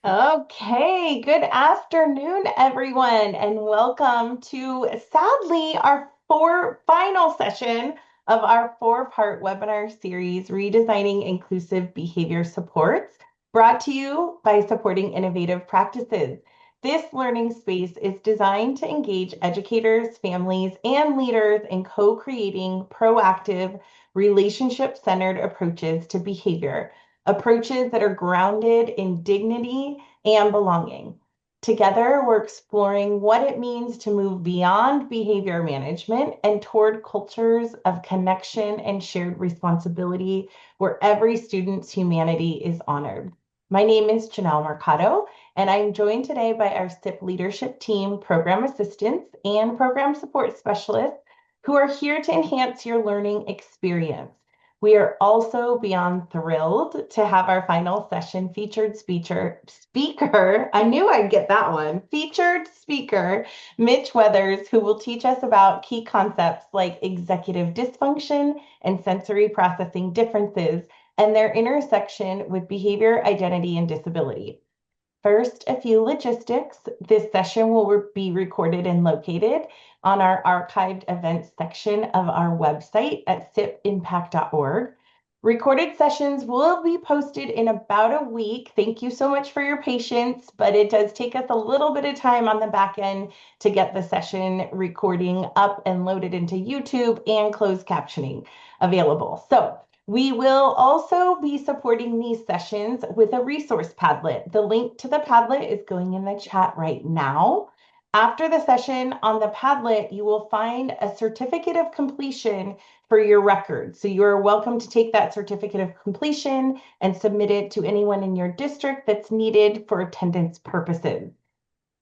Okay, good afternoon, everyone, and welcome to sadly our final session of our four-part webinar series, Redesigning Inclusive Behavior Supports, brought to you by Supporting Innovative Practices. This learning space is designed to engage educators, families, and leaders in co-creating proactive, relationship-centered approaches to behavior, approaches that are grounded in dignity and belonging. Together, we're exploring what it means to move beyond behavior management and toward cultures of connection and shared responsibility where every student's humanity is honored. My name is Janelle Mercado, and I'm joined today by our SIP leadership team, program assistants, and program support specialists who are here to enhance your learning experience. We are also beyond thrilled to have our final session speaker. I knew I'd get that one. Featured speaker, Mitch Weathers, who will teach us about key concepts like executive dysfunction and sensory processing differences and their intersection with behavior, identity, and disability. First, a few logistics. This session will be recorded and located on our archived events section of our website at sipimpact.org. Recorded sessions will be posted in about a week. Thank you so much for your patience, but it does take us a little bit of time on the back end to get the session recording up and loaded into YouTube and closed captioning available. So we will also be supporting these sessions with a resource Padlet. The link to the Padlet is going in the chat right now. After the session on the Padlet, you will find a certificate of completion for your record. So you are welcome to take that certificate of completion and submit it to anyone in your district that's needed for attendance purposes.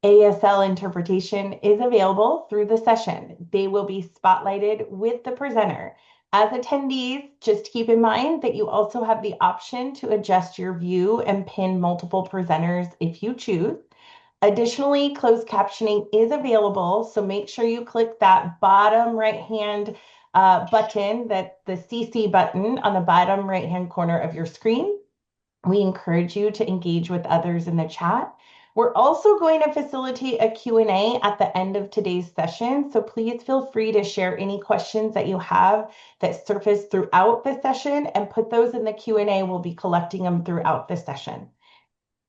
ASL interpretation is available through the session. They will be spotlighted with the presenter. As attendees, just keep in mind that you also have the option to adjust your view and pin multiple presenters if you choose. Additionally, closed captioning is available, so make sure you click that bottom right-hand button, that the CC button on the bottom right-hand corner of your screen. We encourage you to engage with others in the chat. We're also going to facilitate a Q&A at the end of today's session, so please feel free to share any questions that you have that surface throughout the session and put those in the Q&A. We'll be collecting them throughout the session.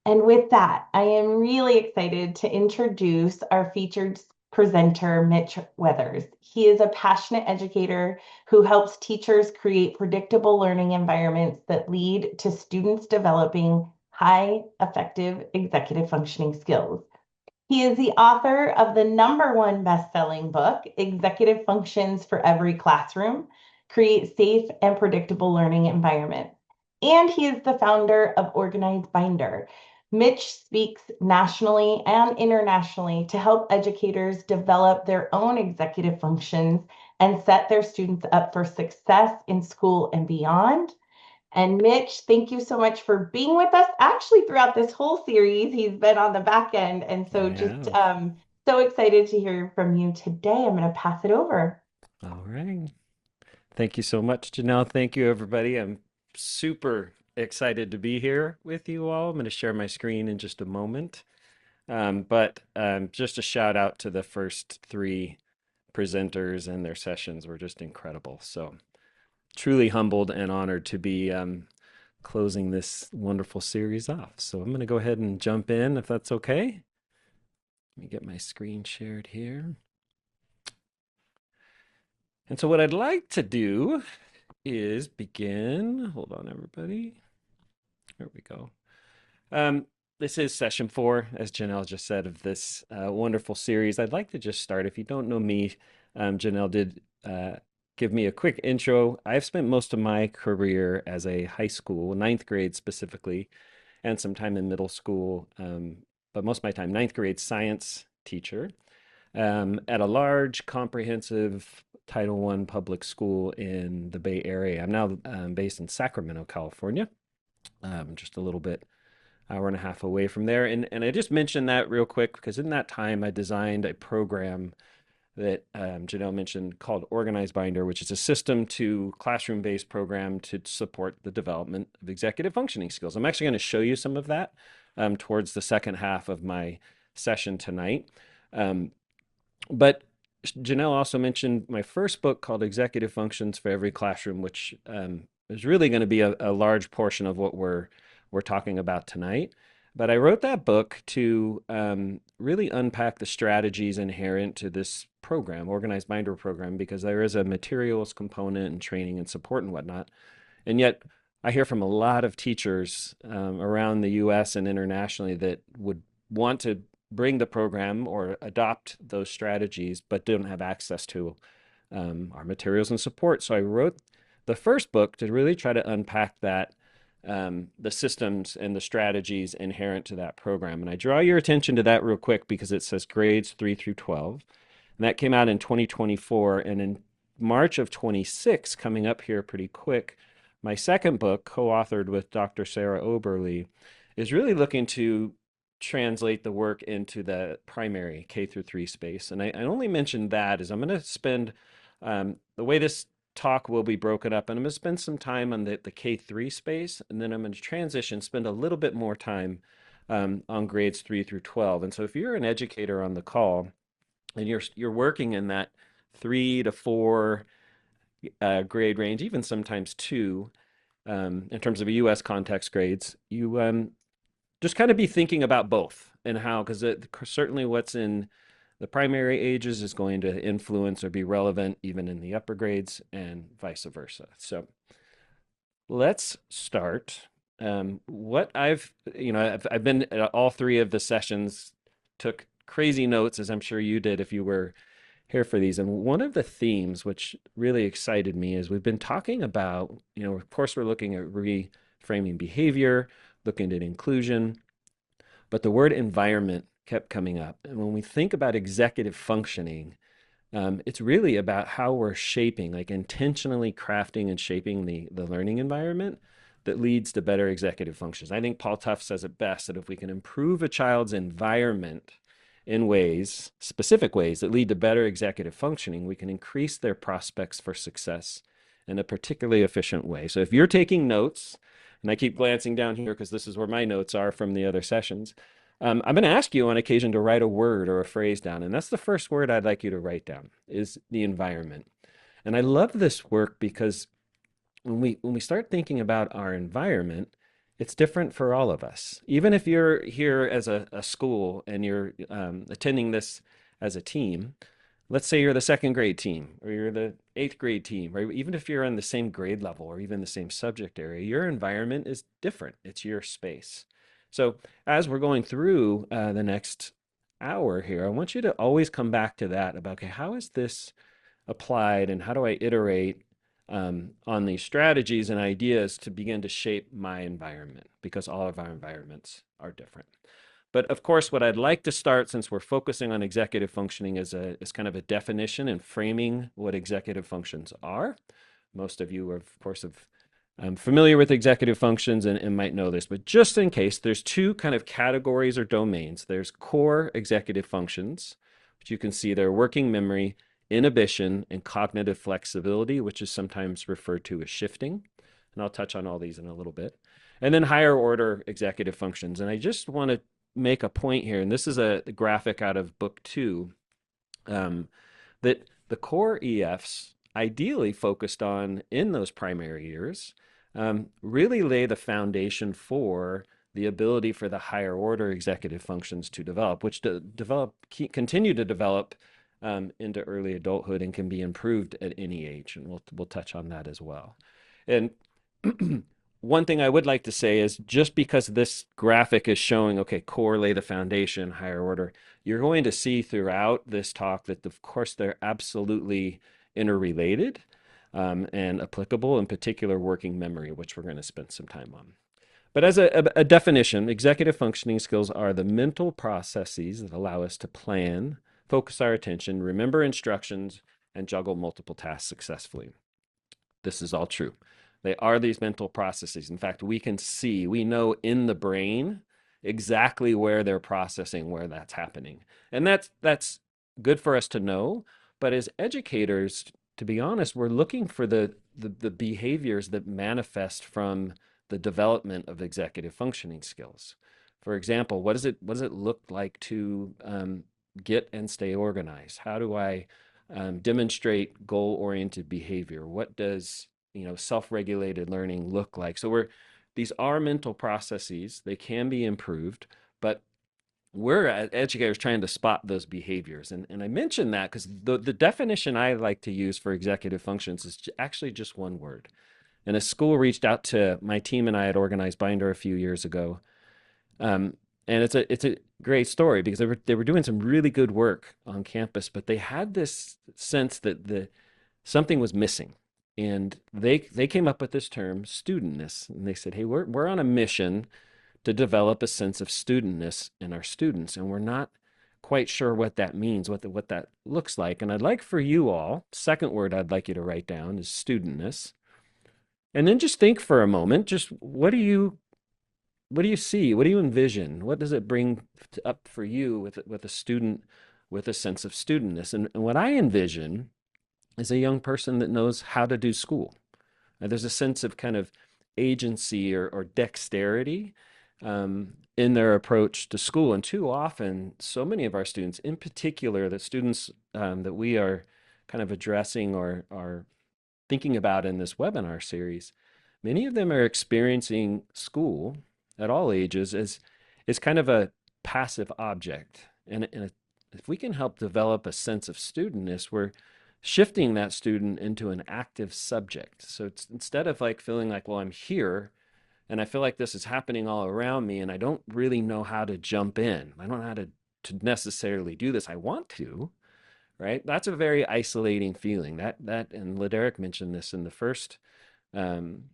And with that, I am really excited to introduce our featured presenter, Mitch Weathers. He is a passionate educator who helps teachers create predictable learning environments that lead to students developing high effective executive functioning skills. He is the author of the #1 best-selling book, Executive Functions for Every Classroom: Create Safe and Predictable Learning Environments. And he is the founder of Organized Binder. Mitch speaks nationally and internationally to help educators develop their own executive functions and set their students up for success in school and beyond. And Mitch, thank you so much for being with us. Actually, throughout this whole series, he's been on the back end. And so I just have. so excited to hear from you today. I'm going to pass it over. All right. Thank you so much, Janelle. Thank you, everybody. I'm super excited to be here with you all. I'm going to share my screen in just a moment. But just a shout out to the first three presenters and their sessions were just incredible. So truly humbled and honored to be closing this wonderful series off. So I'm going to go ahead and jump in if that's okay. Let me get my screen shared here. And so what I'd like to do is begin. Hold on, everybody. There we go. Um, this is session 4, as Janelle just said, of this wonderful series. I'd like to just start. If you don't know me, Janelle did give me a quick intro. I've spent most of my career as a high school, ninth grade specifically, and some time in middle school, but most of my time, ninth grade science teacher at a large, comprehensive Title I public school in the Bay Area. I'm now based in Sacramento, California, just a little bit, hour and a half away from there. And I just mentioned that real quick because in that time I designed a program that Janelle mentioned called Organized Binder, which is a system to classroom-based program to support the development of executive functioning skills. I'm actually going to show you some of that towards the second half of my session tonight. Um, but Janelle also mentioned my first book called Executive Functions for Every Classroom, which is really going to be a large portion of what we're talking about tonight. But I wrote that book to really unpack the strategies inherent to this program, Organized Binder program, because there is a materials component and training and support and whatnot. And yet, I hear from a lot of teachers around the US and internationally that would want to bring the program or adopt those strategies, but don't have access to our materials and support. So I wrote the first book to really try to unpack that, the systems and the strategies inherent to that program. And I draw your attention to that real quick because it says grades 3 through 12. And that came out in 2024. And in March of 26, coming up here pretty quick, my second book, co-authored with Dr. Sarah Oberle, is really looking to translate the work into the primary K through 3 space. And I only mentioned that as I'm going to spend the way this talk will be broken up, and I'm going to spend some time on the K3 space, and then I'm going to transition, spend a little bit more time on grades 3 through 12. And so if you're an educator on the call and you're working in that 3 to 4 grade range, even sometimes 2, in terms of a U.S. context grades, you just kind of be thinking about both and how, because certainly what's in the primary ages is going to influence or be relevant even in the upper grades and vice versa. So let's start. What I've been at all three of the sessions, took crazy notes, as I'm sure you did if you were here for these. And one of the themes which really excited me is we've been talking about, of course, we're looking at reframing behavior, looking at inclusion, but the word environment kept coming up. And when we think about executive functioning, it's really about how we're shaping, like intentionally crafting and shaping the learning environment that leads to better executive functions. I think Paul Tough says it best that if we can improve a child's environment in ways, specific ways that lead to better executive functioning, we can increase their prospects for success in a particularly efficient way. So if you're taking notes, and I keep glancing down here because this is where my notes are from the other sessions, I'm going to ask you on occasion to write a word or a phrase down. And that's the first word I'd like you to write down is the environment. And I love this work because when we start thinking about our environment, it's different for all of us. Even if you're here as a school and you're attending this as a team, let's say you're the second grade team or you're the eighth grade team, or even if you're on the same grade level or even the same subject area, your environment is different. It's your space. So as we're going through the next hour here, I want you to always come back to that about, okay, how is this applied and how do I iterate on these strategies and ideas to begin to shape my environment, because all of our environments are different. But of course, what I'd like to start, since we're focusing on executive functioning, is kind of a definition and framing what executive functions are. Most of you are, of course, familiar with executive functions and might know this, but just in case, there's two kind of categories or domains. There's core executive functions, which you can see they're working memory, inhibition, and cognitive flexibility, which is sometimes referred to as shifting. And I'll touch on all these in a little bit. And then higher order executive functions. And I just want to make a point here, and this is a graphic out of book 2, that the core EFs ideally focused on in those primary years really lay the foundation for the ability for the higher order executive functions to develop, which continue to develop into early adulthood and can be improved at any age. And we'll touch on that as well. And one thing I would like to say is just because this graphic is showing, okay, core, lay the foundation, higher order, you're going to see throughout this talk that, of course, they're absolutely interrelated and applicable, in particular working memory, which we're going to spend some time on. But as a definition, executive functioning skills are the mental processes that allow us to plan, focus our attention, remember instructions, and juggle multiple tasks successfully. This is all true. They are these mental processes. In fact, we know in the brain exactly where they're processing, where that's happening. And that's good for us to know. But as educators, to be honest, we're looking for the behaviors that manifest from the development of executive functioning skills. For example, what does it look like to get and stay organized? How do I demonstrate goal-oriented behavior? What does self-regulated learning look like? So these are mental processes. They can be improved, but we're educators trying to spot those behaviors. And I mention that because the definition I like to use for executive functions is actually just one word. And a school reached out to my team and I had organized Binder a few years ago. Um, and it's a great story because they were doing some really good work on campus, but they had this sense that something was missing. And they came up with this term studentness. And they said, hey, we're on a mission to develop a sense of studentness in our students. And we're not quite sure what that means, what that looks like. And I'd like for you all, second word I'd like you to write down is studentness. And then just think for a moment, just what do you see? What do you envision? What does it bring up for you with a student with a sense of studentness? And what I envision is a young person that knows how to do school. There's a sense of kind of agency or dexterity in their approach to school. And too often, so many of our students, in particular, the students that we are kind of addressing or are thinking about in this webinar series, many of them are experiencing school at all ages as kind of a passive object. And if we can help develop a sense of studentness, we're shifting that student into an active subject. So it's instead of like feeling like, well, I'm here and I feel like this is happening all around me and I don't really know how to jump in. I don't know how to necessarily do this. I want to, right? That's a very isolating feeling. That and Laderick mentioned this in the first um,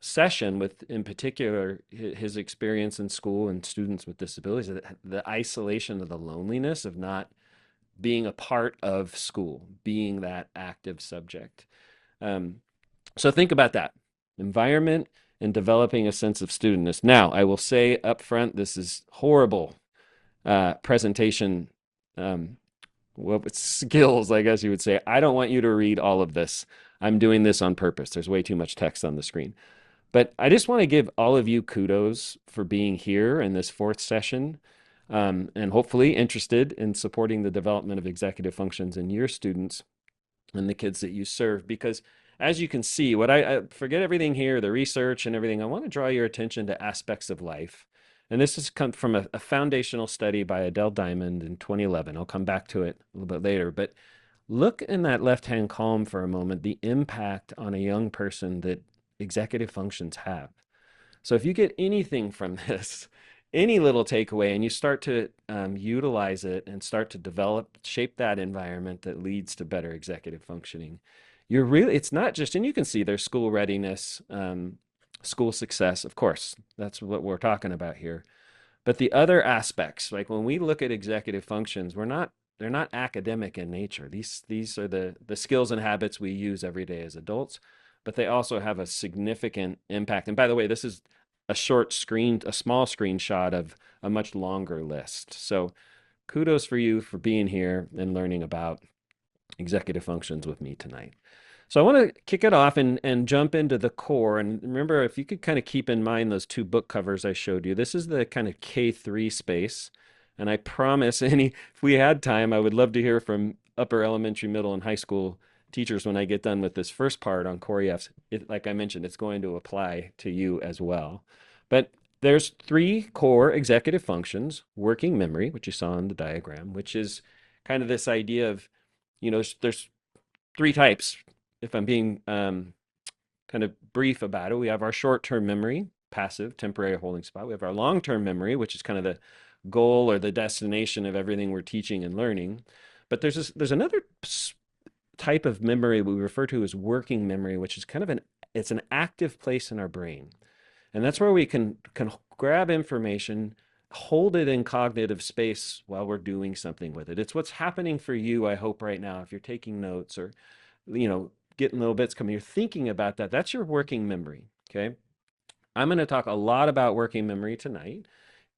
session with, in particular, his experience in school and students with disabilities. The isolation of the loneliness of not being a part of school, being that active subject. Um, so think about that environment and developing a sense of studentness. Now, I will say up front, this is horrible presentation skills, I guess you would say. I don't want you to read all of this. I'm doing this on purpose. There's way too much text on the screen. But I just want to give all of you kudos for being here in this fourth session and hopefully interested in supporting the development of executive functions in your students and the kids that you serve. Because as you can see, what I forget everything here, the research and everything, I want to draw your attention to aspects of life. And this has come from a foundational study by Adele Diamond in 2011. I'll come back to it a little bit later. But look in that left-hand column for a moment, the impact on a young person that executive functions have. So if you get anything from this, any little takeaway, and you start to utilize it and start to develop, shape that environment that leads to better executive functioning, it's not just, and you can see there's school readiness, school success, of course, that's what we're talking about here. But the other aspects, like when we look at executive functions, they're not academic in nature. These are the skills and habits we use every day as adults, but they also have a significant impact. And by the way, this is a small screenshot of a much longer list. So kudos for you for being here and learning about executive functions with me tonight. So I want to kick it off and jump into the core. And remember, if you could kind of keep in mind those two book covers I showed you, this is the kind of K3 space. And I promise if we had time, I would love to hear from upper elementary, middle, and high school teachers when I get done with this first part on Core EFs. Like I mentioned, it's going to apply to you as well. But there's three core executive functions: working memory, which you saw in the diagram, which is kind of this idea of, there's three types. If I'm being kind of brief about it, we have our short-term memory, passive, temporary holding spot. We have our long-term memory, which is kind of the goal or the destination of everything we're teaching and learning. But there's another type of memory we refer to as working memory, which is kind of it's an active place in our brain. And that's where we can grab information, hold it in cognitive space while we're doing something with it. It's what's happening for you, I hope, right now. If you're taking notes or, getting little bits coming, you're thinking about that. That's your working memory. Okay. I'm going to talk a lot about working memory tonight.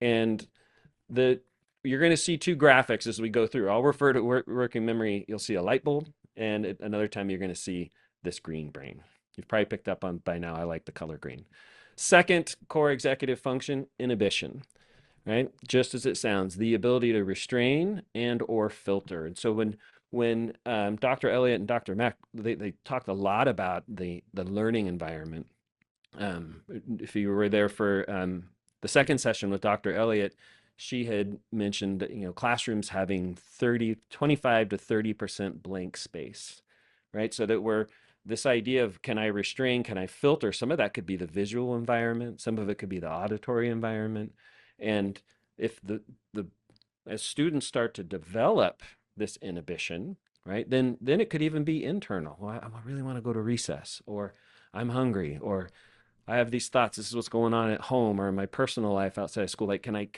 And you're going to see two graphics as we go through. I'll refer to working memory. You'll see a light bulb, and another time you're going to see this green brain. You've probably picked up on by now, I like the color green. Second core executive function, inhibition. right? Just as it sounds, the ability to restrain and or filter. And so when Dr. Elliott and Dr. Mack they talked a lot about the learning environment. If you were there for the second session with Dr. Elliott, she had mentioned that, classrooms having 25 to 30% blank space, right? So that we're this idea of can I restrain, can I filter? Some of that could be the visual environment, some of it could be the auditory environment. And if the as students start to develop this inhibition, right, then it could even be internal. Well, I really want to go to recess, or I'm hungry, or I have these thoughts. This is what's going on at home or in my personal life outside of school. Like, can I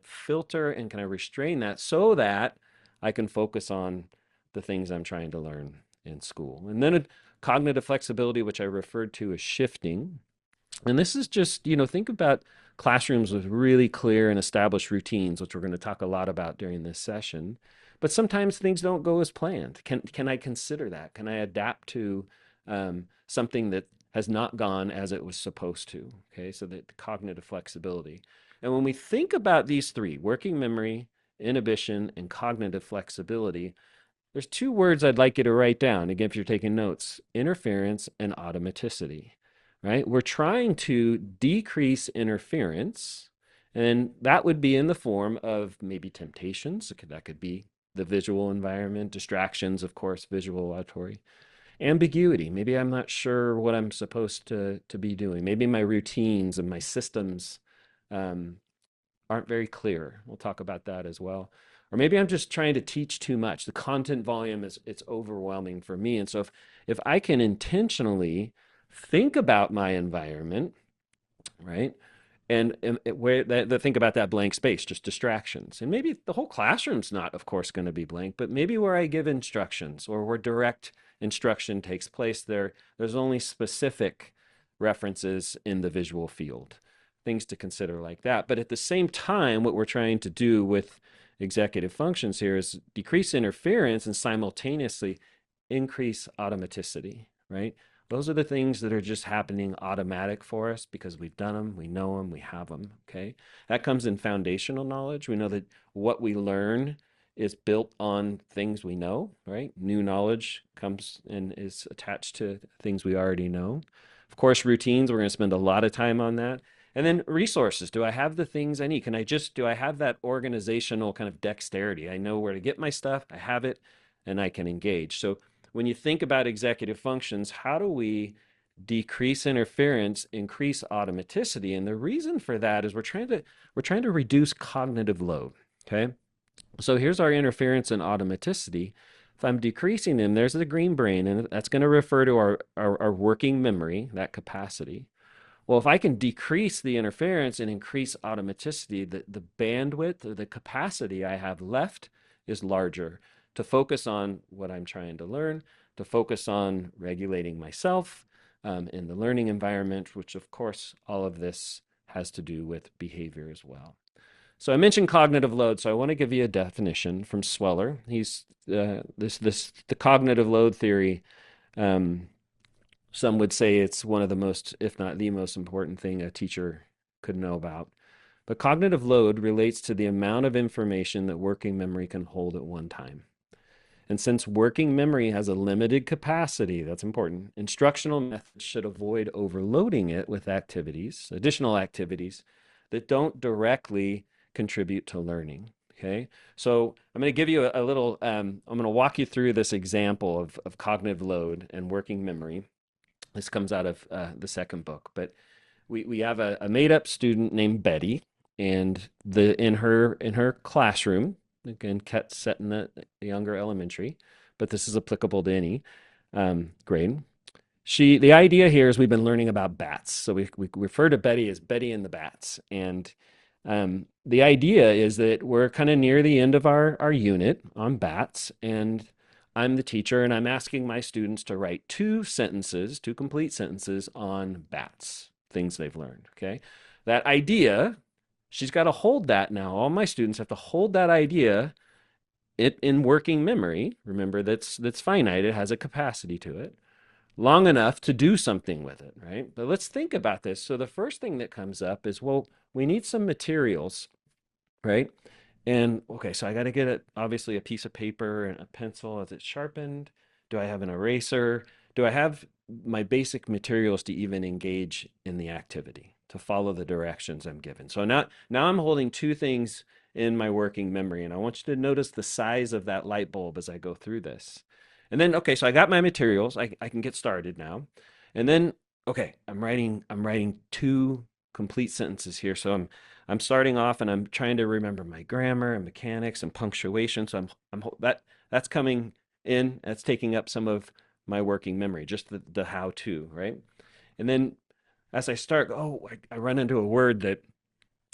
filter and can I restrain that so that I can focus on the things I'm trying to learn in school? And then cognitive flexibility, which I referred to as shifting. And this is just, think about classrooms with really clear and established routines, which we're going to talk a lot about during this session. But sometimes things don't go as planned. Can I consider that? Can I adapt to something that has not gone as it was supposed to? Okay, so that cognitive flexibility. And when we think about these three, working memory, inhibition, and cognitive flexibility, there's two words I'd like you to write down. Again, if you're taking notes, interference and automaticity, right? We're trying to decrease interference, and that would be in the form of maybe temptations. That could be the visual environment, distractions, of course, visual, auditory, ambiguity. Maybe I'm not sure what I'm supposed to be doing. Maybe my routines and my systems um, aren't very clear. We'll talk about that as well. Or maybe I'm just trying to teach too much. The content volume is it's overwhelming for me. And so if I can intentionally think about my environment, right? And where think about that blank space, just distractions. And maybe the whole classroom's not, of course, going to be blank, but maybe where I give instructions or where direct instruction takes place, there's only specific references in the visual field. Things to consider like that. But at the same time, what we're trying to do with executive functions here is decrease interference and simultaneously increase automaticity, right? Those are the things that are just happening automatic for us because we've done them, we know them, we have them. Okay. That comes in foundational knowledge. We know that what we learn is built on things we know, right? New knowledge comes and is attached to things we already know. Of course, routines, we're going to spend a lot of time on that. And then resources. Do I have the things I need? Do I have that organizational kind of dexterity? I know where to get my stuff, I have it, and I can engage. So when you think about executive functions, how do we decrease interference, increase automaticity? And the reason for that is we're trying to reduce cognitive load. Okay. So here's our interference and automaticity. If I'm decreasing them, there's the green brain, and that's going to refer to our working memory, that capacity. Well, if I can decrease the interference and increase automaticity, the bandwidth or the capacity I have left is larger to focus on what I'm trying to learn, to focus on regulating myself in the learning environment, which, of course, all of this has to do with behavior as well. So I mentioned cognitive load, so I want to give you a definition from Sweller. He's the cognitive load theory. Um, some would say it's one of the most, if not the most important thing a teacher could know about. But cognitive load relates to the amount of information that working memory can hold at one time. And since working memory has a limited capacity, that's important, instructional methods should avoid overloading it with additional activities that don't directly contribute to learning. Okay, so I'm going to give you a little, I'm going to walk you through this example of cognitive load and working memory. This comes out of the second book, but we have a made up student named Betty, and in her classroom, again, set in the younger elementary, but this is applicable to any grade. The idea here is we've been learning about bats, so we refer to Betty as Betty and the Bats, and the idea is that we're kind of near the end of our unit on bats, and I'm the teacher, and I'm asking my students to write two complete sentences on bats, things they've learned. Okay. That idea, she's got to hold that now. All my students have to hold that idea in working memory. Remember, that's finite, it has a capacity to it. long enough to do something with it, right? But let's think about this. So the first thing that comes up is, well, we need some materials, right? And okay, so I got to get it, obviously a piece of paper and a pencil. Is it sharpened? Do I have an eraser? Do I have my basic materials to even engage in the activity, to follow the directions I'm given? So now I'm holding two things in my working memory, and I want you to notice the size of that light bulb as I go through this. And then, okay, so I got my materials. I can get started now. And then, okay, I'm writing two complete sentences here. So I'm starting off and I'm trying to remember my grammar and mechanics and punctuation. So that's coming in. That's taking up some of my working memory, just the how to, right? And then as I start, I run into a word that,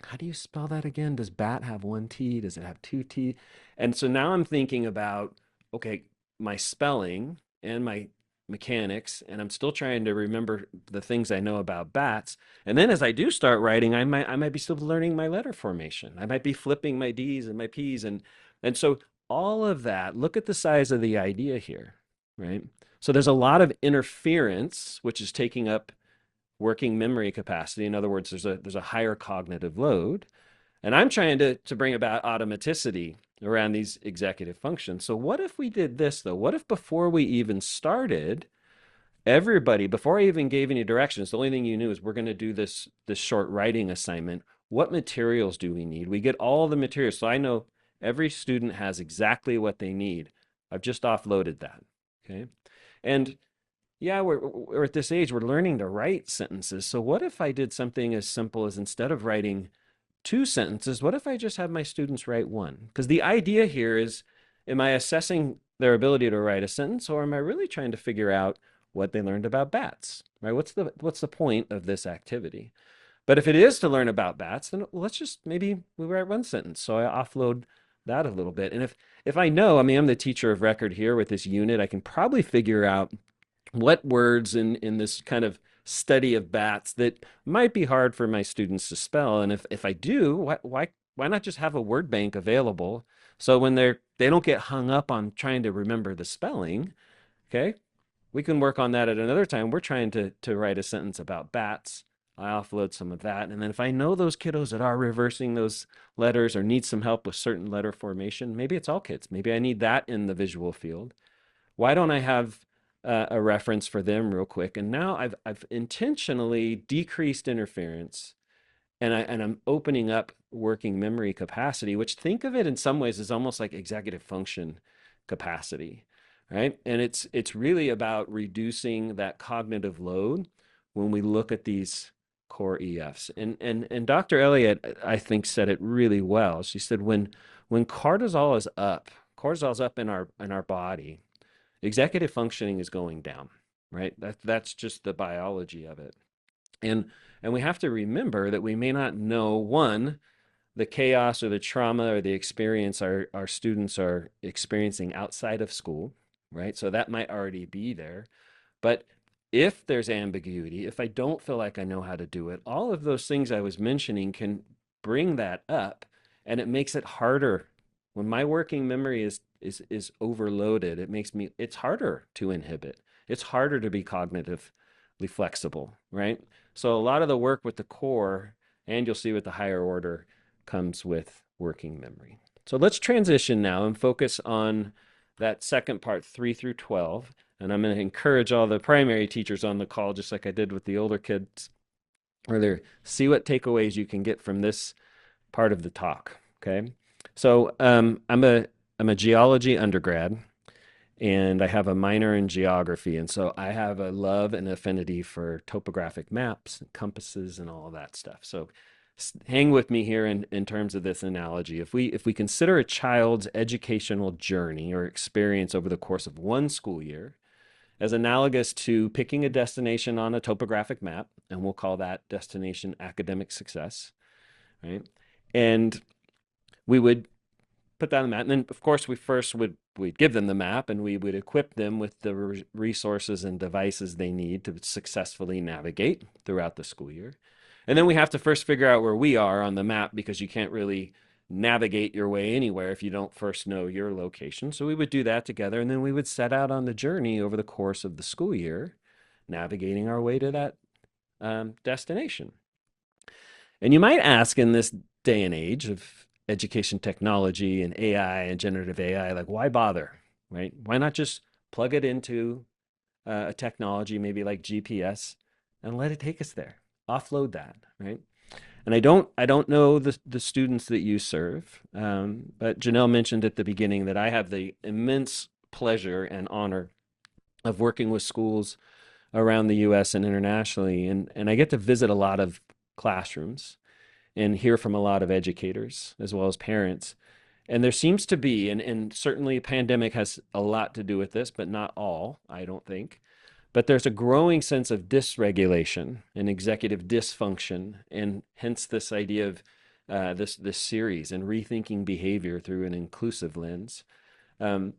how do you spell that again? Does bat have one T? Does it have two T? And so now I'm thinking about, okay, my spelling and my mechanics, and I'm still trying to remember the things I know about bats. And then as I do start writing, I might be still learning my letter formation. I might be flipping my D's and my P's, and so all of that. Look at the size of the idea here, right? So there's a lot of interference, which is taking up working memory capacity. In other words, there's a higher cognitive load. And I'm trying to bring about automaticity around these executive functions. So what if we did this though? What if before we even started, everybody, before I even gave any directions, the only thing you knew is we're going to do this short writing assignment. What materials do we need? We get all the materials. So I know every student has exactly what they need. I've just offloaded that. Okay. And yeah, we're at this age, we're learning to write sentences. So what if I did something as simple as, instead of writing two sentences, what if I just have my students write one? Because the idea here is, am I assessing their ability to write a sentence, or am I really trying to figure out what they learned about bats? Right? What's the point of this activity? But if it is to learn about bats, then let's just, maybe we write one sentence. So I offload that a little bit. And if I know, I mean, I'm the teacher of record here with this unit, I can probably figure out what words in this kind of study of bats that might be hard for my students to spell. And if I do, why not just have a word bank available, so when they don't get hung up on trying to remember the spelling? Okay, we can work on that at another time. We're trying to write a sentence about bats. I offload some of that. And then if I know those kiddos that are reversing those letters or need some help with certain letter formation, maybe it's all kids. Maybe I need that in the visual field. Why don't I have a reference for them real quick? And now I've intentionally decreased interference, and I'm opening up working memory capacity, which, think of it in some ways as almost like executive function capacity, right? And it's really about reducing that cognitive load when we look at these core EFs. And Dr. Elliott, I think, said it really well. She said, when cortisol's up in our body, executive functioning is going down, right? That's just the biology of it. And and we have to remember that we may not know, one, the chaos or the trauma or the experience our students are experiencing outside of school, right? So that might already be there. But if there's ambiguity, if I don't feel like I know how to do it, all of those things I was mentioning can bring that up, and it makes it harder. When my working memory is overloaded, it's harder to inhibit. It's harder to be cognitively flexible, right? So a lot of the work with the core, and you'll see with the higher order, comes with working memory. So let's transition now and focus on that second part, 3 through 12. And I'm going to encourage all the primary teachers on the call, just like I did with the older kids earlier, see what takeaways you can get from this part of the talk. Okay. So I'm a geology undergrad, and I have a minor in geography. And so I have a love and affinity for topographic maps and compasses and all of that stuff. So hang with me here in terms of this analogy. If we consider a child's educational journey or experience over the course of one school year as analogous to picking a destination on a topographic map, and we'll call that destination academic success, right? And we would put that on the map. And then, of course, we'd give them the map, and we would equip them with the resources and devices they need to successfully navigate throughout the school year. And then we have to first figure out where we are on the map, because you can't really navigate your way anywhere if you don't first know your location. So we would do that together, and then we would set out on the journey over the course of the school year. navigating our way to that destination. And you might ask in this day and age of education technology and AI and generative AI, like, why bother, right? Why not just plug it into a technology, maybe like GPS, and let it take us there? Offload that, right? And I don't know the students that you serve, but Janelle mentioned at the beginning that I have the immense pleasure and honor of working with schools around the U.S. and internationally, and I get to visit a lot of classrooms and hear from a lot of educators as well as parents. And there seems to be, and certainly pandemic has a lot to do with this, but not all, I don't think. But there's a growing sense of dysregulation and executive dysfunction, and hence this idea of this series and rethinking behavior through an inclusive lens. Um,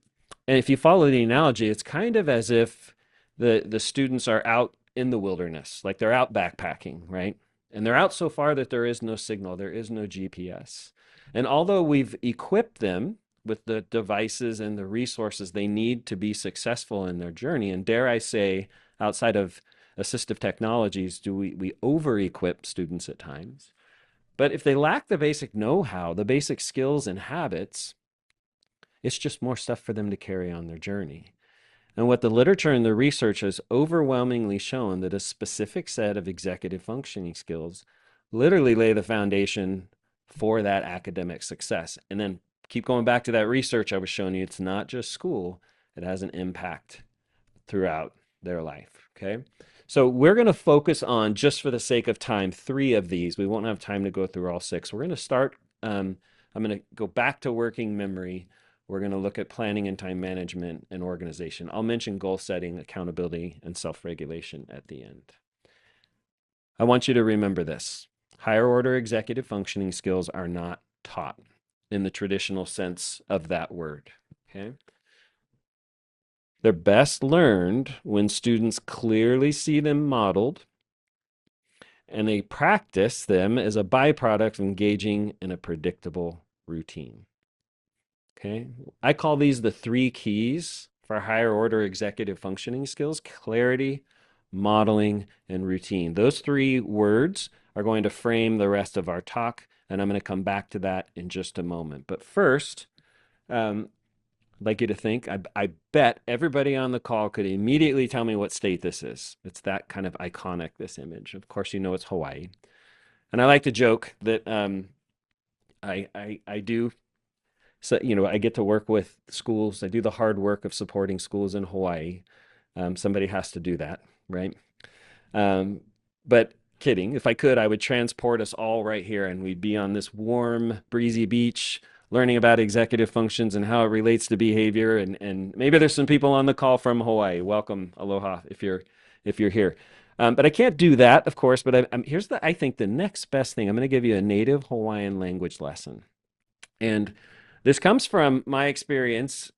and if you follow the analogy, it's kind of as if the students are out in the wilderness, like they're out backpacking, right? And they're out so far that there is no signal, there is no GPS. And although we've equipped them with the devices and the resources they need to be successful in their journey, and dare I say, outside of assistive technologies, do we over equip students at times? But if they lack the basic know how, the basic skills and habits, it's just more stuff for them to carry on their journey. And what the literature and the research has overwhelmingly shown that a specific set of executive functioning skills literally lay the foundation for that academic success. And then keep going back to that research I was showing you. It's not just school, it has an impact throughout their life. Okay. So we're going to focus on, just for the sake of time, 3 of these. We won't have time to go through all 6. We're going to start. I'm going to go back to working memory. We're going to look at planning and time management and organization. I'll mention goal setting, accountability, and self regulation at the end. I want you to remember this: higher order executive functioning skills are not taught in the traditional sense of that word. Okay. They're best learned when students clearly see them modeled and they practice them as a byproduct of engaging in a predictable routine. Okay. I call these the 3 keys for higher order executive functioning skills: clarity, modeling, and routine. Those 3 words are going to frame the rest of our talk, and I'm going to come back to that in just a moment. But first, I'd like you to think, I bet everybody on the call could immediately tell me what state this is. It's that kind of iconic, this image. Of course, you know it's Hawaii. And I like to joke that I do, so, I get to work with schools. I do the hard work of supporting schools in Hawaii. Somebody has to do that, right? Um, but kidding, if I could, I would transport us all right here and we'd be on this warm, breezy beach learning about executive functions and how it relates to behavior. And maybe there's some people on the call from Hawaii. Welcome, aloha, if you're here. But I can't do that, of course. But here's I think the next best thing. I'm going to give you a native Hawaiian language lesson. And this comes from my experience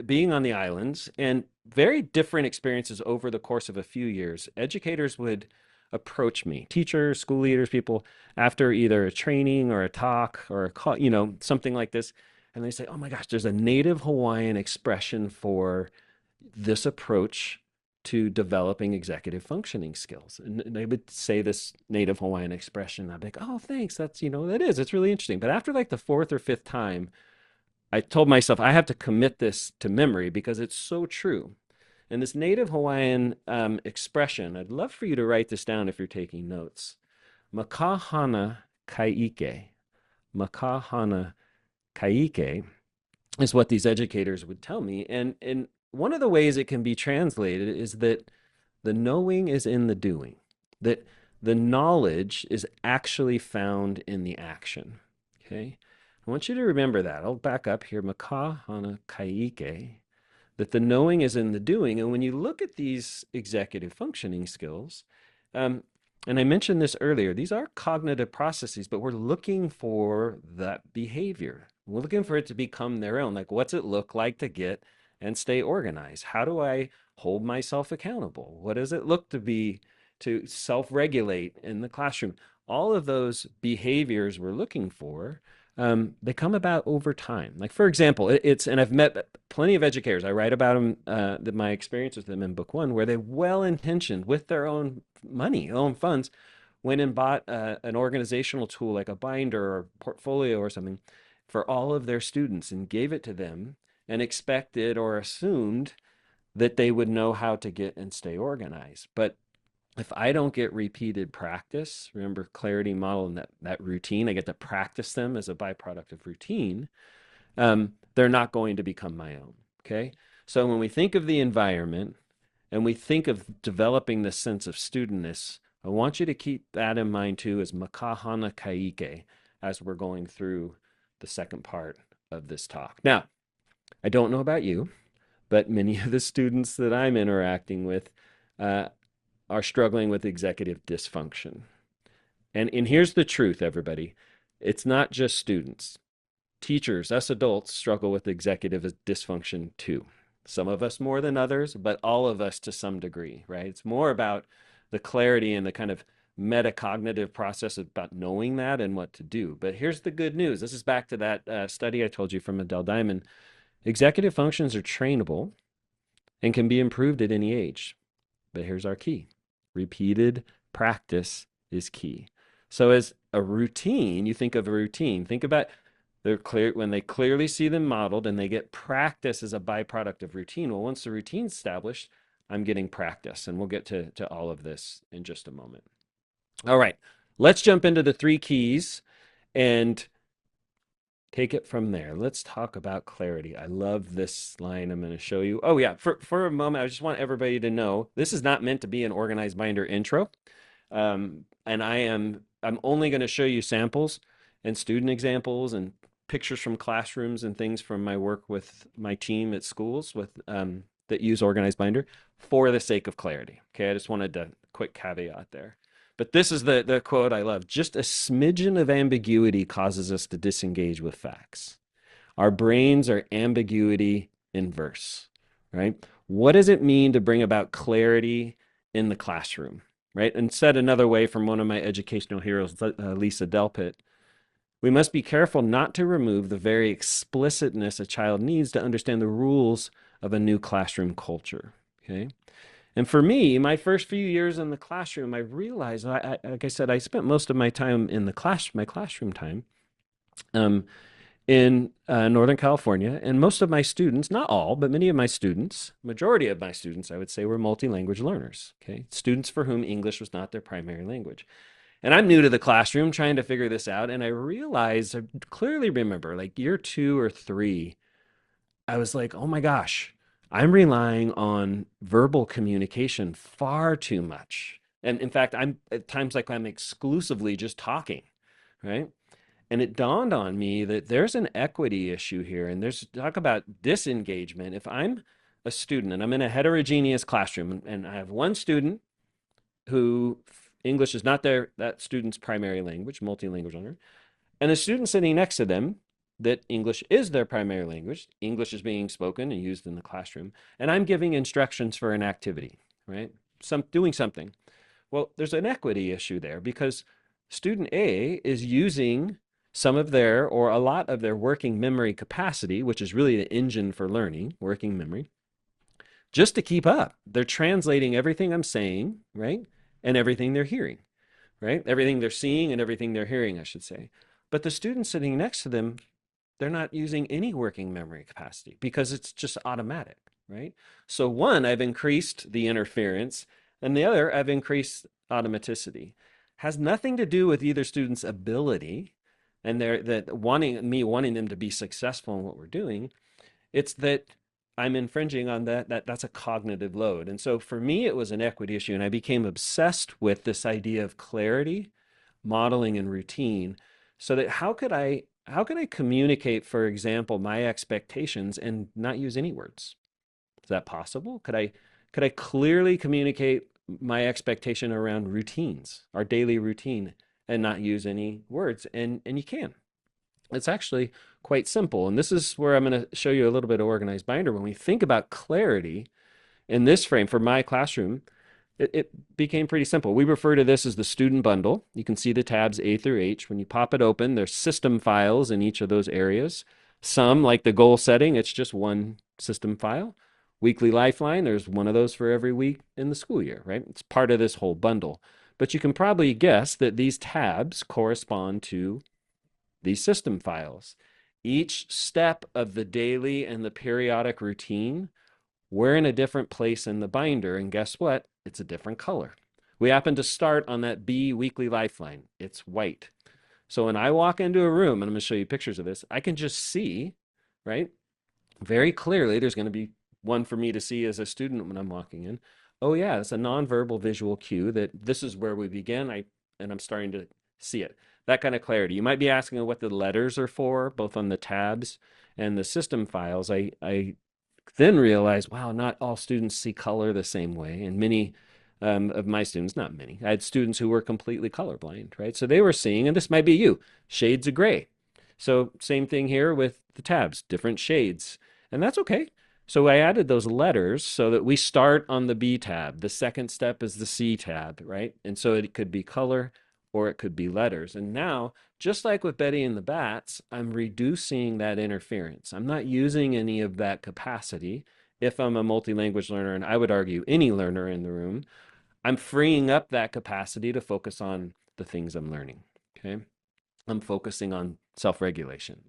being on the islands and very different experiences over the course of a few years. Educators would approach me, teachers, school leaders, people, after either a training or a talk or a call, something like this. And they say, oh my gosh, there's a native Hawaiian expression for this approach to developing executive functioning skills. And they would say this native Hawaiian expression. I'd be like, oh, thanks. It's really interesting. But after like the 4th or 5th time, I told myself I have to commit this to memory because it's so true. And this native Hawaiian expression, I'd love for you to write this down if you're taking notes. Makahana kaike. Makahana kaike is what these educators would tell me. And one of the ways it can be translated is that the knowing is in the doing, that the knowledge is actually found in the action. Okay. I want you to remember that. I'll back up here. Makahana kaike, that the knowing is in the doing. And when you look at these executive functioning skills, and I mentioned this earlier, these are cognitive processes, but we're looking for that behavior. We're looking for it to become their own. Like, what's it look like to get and stay organized? How do I hold myself accountable? What does it look to be to self regulate in the classroom? All of those behaviors we're looking for they come about over time. Like, for example, and I've met plenty of educators. I write about them, my experience with them in book one, where they well intentioned with their own money, own funds, went and bought an organizational tool like a binder or portfolio or something for all of their students and gave it to them and expected or assumed that they would know how to get and stay organized. But if I don't get repeated practice, remember clarity model and that routine, I get to practice them as a byproduct of routine, they're not going to become my own. Okay. So when we think of the environment and we think of developing this sense of studentness, I want you to keep that in mind too as makahana kaike as we're going through the second part of this talk. Now, I don't know about you, but many of the students that I'm interacting with uh, are struggling with executive dysfunction. And here's the truth, everybody. It's not just students. Teachers, us adults, struggle with executive dysfunction too. Some of us more than others, but all of us to some degree, right? It's more about the clarity and the kind of metacognitive process about knowing that and what to do. But here's the good news. This is back to that study I told you from Adele Diamond. Executive functions are trainable and can be improved at any age. But here's our key: repeated practice is key. So, as a routine, you think of a routine, think about they're clear when they clearly see them modeled and they get practice as a byproduct of routine. Well, once the routine's established, I'm getting practice. And we'll get to all of this in just a moment. All right, let's jump into the three keys and take it from there. Let's talk about clarity. I love this line I'm going to show you. Oh, yeah. For a moment, I just want everybody to know this is not meant to be an organized binder intro. And I'm only going to show you samples and student examples and pictures from classrooms and things from my work with my team at schools with that use organized binder for the sake of clarity. Okay, I just wanted to quick caveat there. But this is the quote I love. Just a smidgen of ambiguity causes us to disengage with facts. Our brains are ambiguity inverse, right? What does it mean to bring about clarity in the classroom, right? And said another way from one of my educational heroes, Lisa Delpit, we must be careful not to remove the very explicitness a child needs to understand the rules of a new classroom culture, okay? And for me, my first few years in the classroom, I realized, like I said, I spent most of my time in my classroom time um, in Northern California. And most of my students, not all, but many of my students, majority of my students, I would say, were multi-language learners, okay? Students for whom English was not their primary language. And I'm new to the classroom trying to figure this out. And I realized, I clearly remember, like year 2 or 3, I was like, oh my gosh, I'm relying on verbal communication far too much. And in fact, I'm at times like I'm exclusively just talking, right? And it dawned on me that there's an equity issue here. And there's talk about disengagement. If I'm a student and I'm in a heterogeneous classroom and I have one student who English is not that student's primary language, multilingual learner, and a student sitting next to them that English is their primary language. English is being spoken and used in the classroom, and I'm giving instructions for an activity, right? Doing something. Well, there's an equity issue there because student A is using some of their or a lot of their working memory capacity, which is really the engine for learning, working memory, just to keep up. They're translating everything I'm saying, right? And everything they're hearing, right? Everything they're seeing and everything they're hearing, I should say. But the student sitting next to them, they're not using any working memory capacity because it's just automatic, right? So one, I've increased the interference, and the other, I've increased automaticity. Has nothing to do with either student's ability and wanting them to be successful in what we're doing. It's that I'm infringing on that's a cognitive load. And so for me, it was an equity issue, and I became obsessed with this idea of clarity, modeling, and routine. So that how could I communicate, for example, my expectations and not use any words? Is that possible? Could I clearly communicate my expectation around routines, our daily routine, and not use any words? And you can. It's actually quite simple. And this is where I'm going to show you a little bit of organized binder. When we think about clarity in this frame for my classroom, It became pretty simple. We refer to this as the student bundle. You can see the tabs A through H. When you pop it open, there's system files in each of those areas. Some, like the goal setting, it's just one system file. Weekly Lifeline, there's one of those for every week in the school year, right? It's part of this whole bundle. But you can probably guess that these tabs correspond to these system files. Each step of the daily and the periodic routine, we're in a different place in the binder, and guess what? It's a different color. We happen to start on that B weekly lifeline. It's white. So when I walk into a room, and I'm going to show you pictures of this, I can just see, right, very clearly there's going to be one for me to see as a student when I'm walking in. Oh yeah, it's a nonverbal visual cue that this is where we begin. And I'm starting to see it. That kind of clarity. You might be asking what the letters are for, both on the tabs and the system files. I then realized, wow, not all students see color the same way. And many of my students, not many, I had students who were completely colorblind, right? So they were seeing, and this might be you, shades of gray. So same thing here with the tabs, different shades. And that's okay. So I added those letters so that we start on the B tab. The second step is the C tab, right? And so it could be color or it could be letters. And now, just like with Betty and the Bats, I'm reducing that interference. I'm not using any of that capacity. If I'm a multi-language learner, and I would argue any learner in the room, I'm freeing up that capacity to focus on the things I'm learning. Okay. I'm focusing on self-regulation.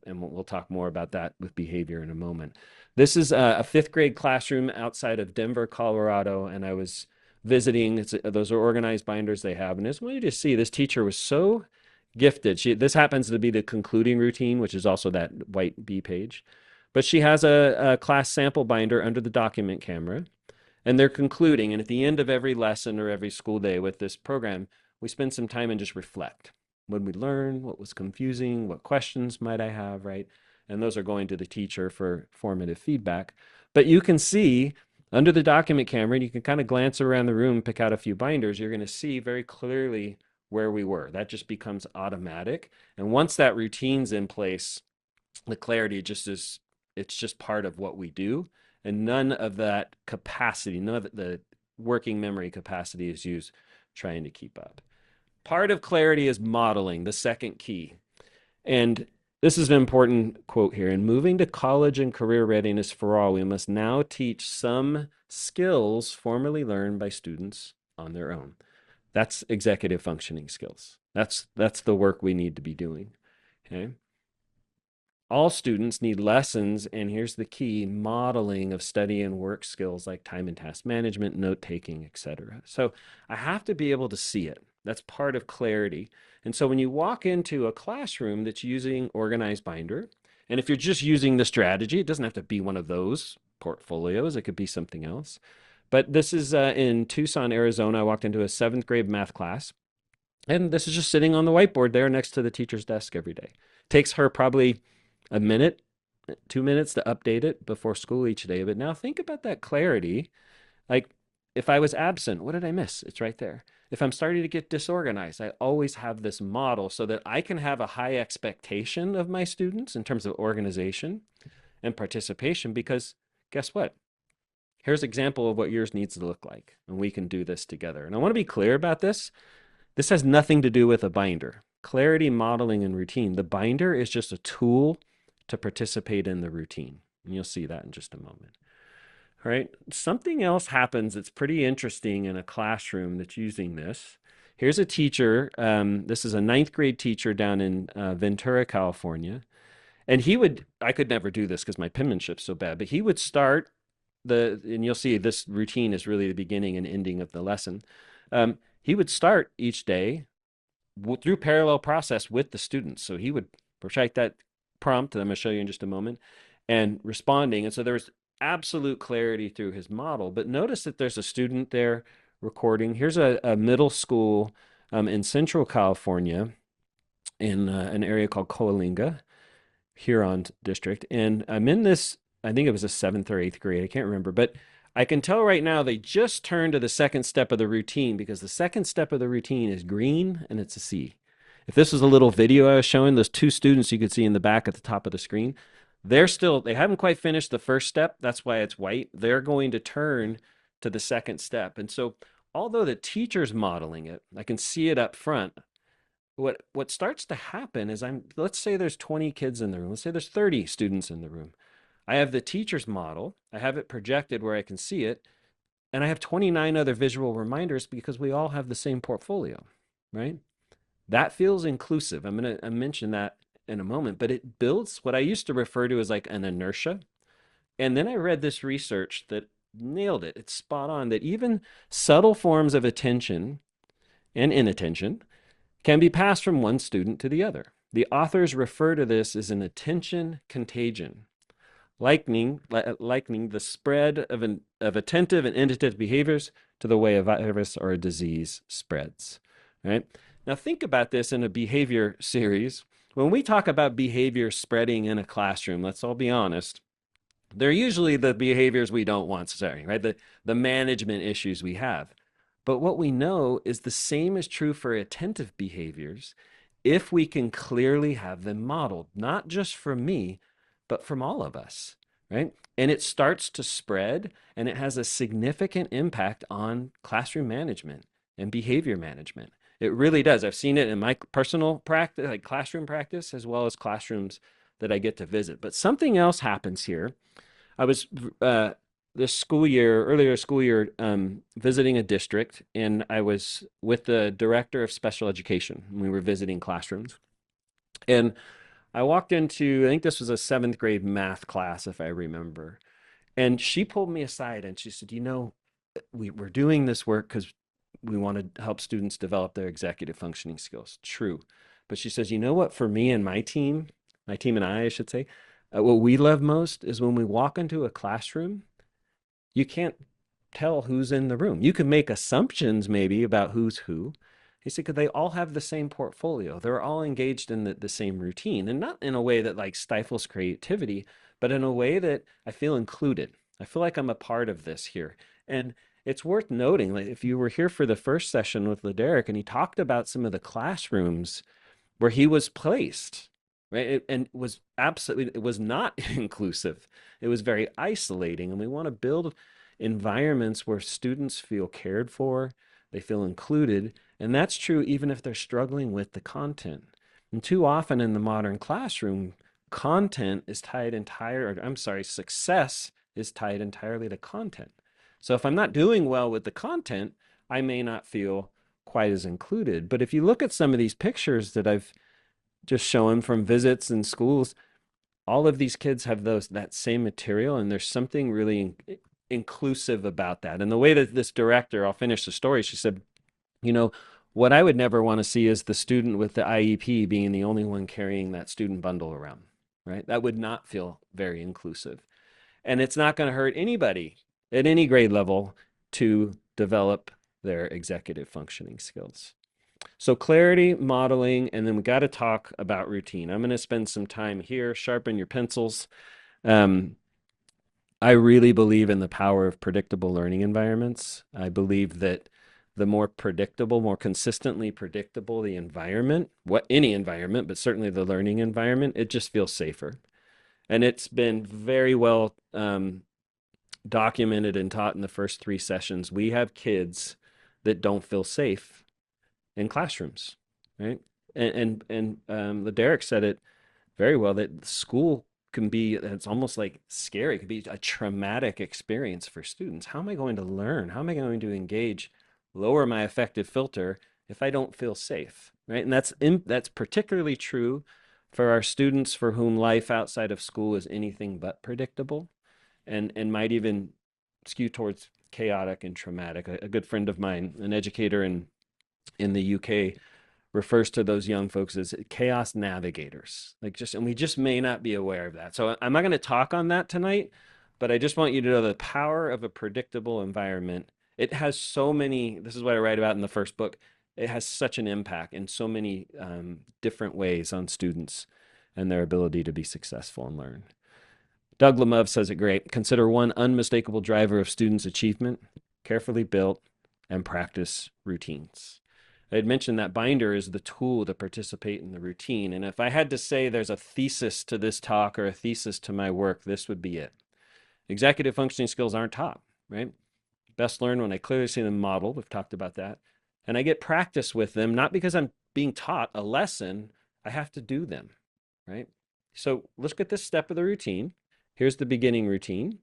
And we'll talk more about that with behavior in a moment. This is a fifth grade classroom outside of Denver, Colorado, and I was visiting. Those are organized binders they have. And I just wanted you to see this teacher was so gifted. This happens to be the concluding routine, which is also that white B page. But she has a class sample binder under the document camera, and they're concluding. And at the end of every lesson or every school day with this program, we spend some time and just reflect. What we learn, what was confusing, what questions might I have, right? And those are going to the teacher for formative feedback. But you can see under the document camera, and you can kind of glance around the room, pick out a few binders, you're going to see very clearly where we were. That just becomes automatic. And once that routine's in place, the clarity just is, it's just part of what we do. And none of that capacity, none of the working memory capacity is used trying to keep up. Part of clarity is modeling, the second key. And this is an important quote here. In moving to college and career readiness for all, we must now teach some skills formerly learned by students on their own. That's executive functioning skills. That's the work we need to be doing. Okay. All students need lessons, and here's the key, modeling of study and work skills like time and task management, note taking, etc. So I have to be able to see it. That's part of clarity. And so when you walk into a classroom that's using organized binder, and if you're just using the strategy, it doesn't have to be one of those portfolios, it could be something else. But this is in Tucson, Arizona. I walked into a seventh grade math class, and this is just sitting on the whiteboard there next to the teacher's desk every day. Takes her probably a minute, 2 minutes to update it before school each day. But now think about that clarity. Like if I was absent, what did I miss? It's right there. If I'm starting to get disorganized, I always have this model so that I can have a high expectation of my students in terms of organization and participation, because guess what? Here's an example of what yours needs to look like, and we can do this together. And I want to be clear about this. This has nothing to do with a binder. Clarity, modeling, and routine. The binder is just a tool to participate in the routine. And you'll see that in just a moment. All right. Something else happens that's pretty interesting in a classroom that's using this. Here's a teacher. This is a ninth grade teacher down in Ventura, California. And I could never do this because my penmanship's so bad, but he would start and you'll see this routine is really the beginning and ending of the lesson. He would start each day through parallel process with the students. So he would recite that prompt that I'm going to show you in just a moment and responding. And so there was absolute clarity through his model. But notice that there's a student there recording. Here's a middle school in Central California in an area called Coalinga, Huron district. And I'm in this, I think it was a seventh or eighth grade. I can't remember, but I can tell right now they just turned to the second step of the routine, because the second step of the routine is green and it's a C. If this was a little video I was showing, those two students you could see in the back at the top of the screen, they haven't quite finished the first step. That's why it's white. They're going to turn to the second step. And so, although the teacher's modeling it, I can see it up front. What starts to happen is let's say there's 20 kids in the room. Let's say there's 30 students in the room. I have the teacher's model. I have it projected where I can see it, and I have 29 other visual reminders because we all have the same portfolio, right? That feels inclusive. I'm going to mention that in a moment, but it builds what I used to refer to as like an inertia. And then I read this research that nailed it. It's spot on that even subtle forms of attention and inattention can be passed from one student to the other. The authors refer to this as an attention contagion, likening the spread of attentive and inattentive behaviors to the way a virus or a disease spreads. Right? Now, think about this in a behavior series. When we talk about behavior spreading in a classroom, let's all be honest, they're usually the behaviors we don't want, sorry, right? The management issues we have. But what we know is the same is true for attentive behaviors if we can clearly have them modeled, not just from me, but from all of us, right? And it starts to spread and it has a significant impact on classroom management and behavior management. It really does. I've seen it in my personal practice, like classroom practice, as well as classrooms that I get to visit. But something else happens here. I was earlier school year, visiting a district, and I was with the director of special education. We were visiting classrooms, and I walked into, I think this was a seventh grade math class, if I remember, and she pulled me aside and she said, we're doing this work because we want to help students develop their executive functioning skills. True. But she says, you know what, for me and my team and I should say, what we love most is when we walk into a classroom, you can't tell who's in the room. You can make assumptions maybe about who's who. He said, because they all have the same portfolio. They're all engaged in the same routine, and not in a way that like stifles creativity, but in a way that I feel included. I feel like I'm a part of this here. And it's worth noting, like if you were here for the first session with Laderick and he talked about some of the classrooms where he was placed, right? And it was not inclusive. It was very isolating. And we want to build environments where students feel cared for, they feel included. And that's true even if they're struggling with the content. And too often in the modern classroom, success is tied entirely to content. So if I'm not doing well with the content, I may not feel quite as included. But if you look at some of these pictures that I've just shown from visits in schools, all of these kids have that same material, and there's something really inclusive about that. And the way that this director, I'll finish the story, she said, what I would never want to see is the student with the IEP being the only one carrying that student bundle around, right? That would not feel very inclusive. And it's not going to hurt anybody at any grade level to develop their executive functioning skills. So clarity, modeling, and then we got to talk about routine. I'm going to spend some time here, sharpen your pencils. I really believe in the power of predictable learning environments. I believe that the more predictable, more consistently predictable the environment, any environment, but certainly the learning environment, it just feels safer. And it's been very well documented and taught in the first 3 sessions. We have kids that don't feel safe in classrooms, right? And Derek said it very well that school can be, it's almost like scary. It can be a traumatic experience for students. How am I going to learn? How am I going to engage, lower my affective filter if I don't feel safe, right? And that's particularly true for our students for whom life outside of school is anything but predictable and might even skew towards chaotic and traumatic. A good friend of mine, an educator in the UK, refers to those young folks as chaos navigators. And we just may not be aware of that. So I'm not going to talk on that tonight, but I just want you to know the power of a predictable environment. It has so many, this is what I write about in the first book. It has such an impact in so many different ways on students and their ability to be successful and learn. Doug Lemov says it great. Consider one unmistakable driver of students' achievement: carefully built and practice routines. I had mentioned that binder is the tool to participate in the routine. And if I had to say there's a thesis to this talk or a thesis to my work, this would be it. Executive functioning skills aren't taught, right? best learn when I clearly see them model. We've talked about that. And I get practice with them, not because I'm being taught a lesson, I have to do them, right? So let's get this step of the routine. Here's the beginning routine.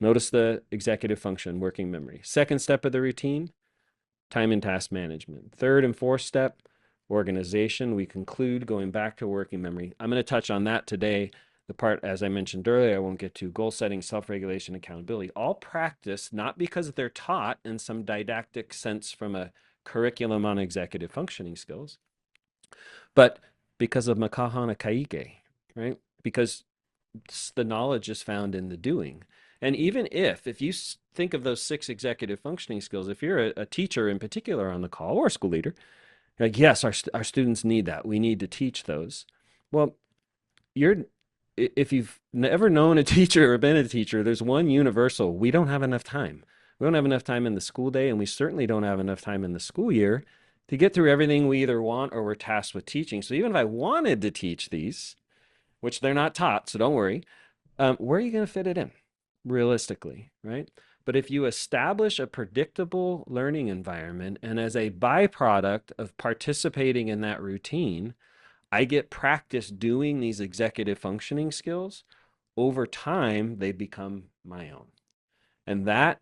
Notice the executive function, working memory. Second step of the routine, time and task management. Third and fourth step, organization. We conclude going back to working memory. I'm going to touch on that today. The part, as I mentioned earlier, I won't get to goal setting, self-regulation, accountability. All practice, not because they're taught in some didactic sense from a curriculum on executive functioning skills, but because of Makahana Kaike, right? Because the knowledge is found in the doing. And even if you think of those 6 executive functioning skills, if you're a teacher in particular on the call or a school leader, like, yes, our students need that. We need to teach those. Well, you're if you've never known a teacher or been a teacher, there's one universal. We don't have enough time. We don't have enough time in the school day, and we certainly don't have enough time in the school year to get through everything we either want or we're tasked with teaching. So even if I wanted to teach these, which they're not taught, so don't worry, where are you going to fit it in realistically, right? But if you establish a predictable learning environment, and as a byproduct of participating in that routine, I get practice doing these executive functioning skills, over time, they become my own. And that,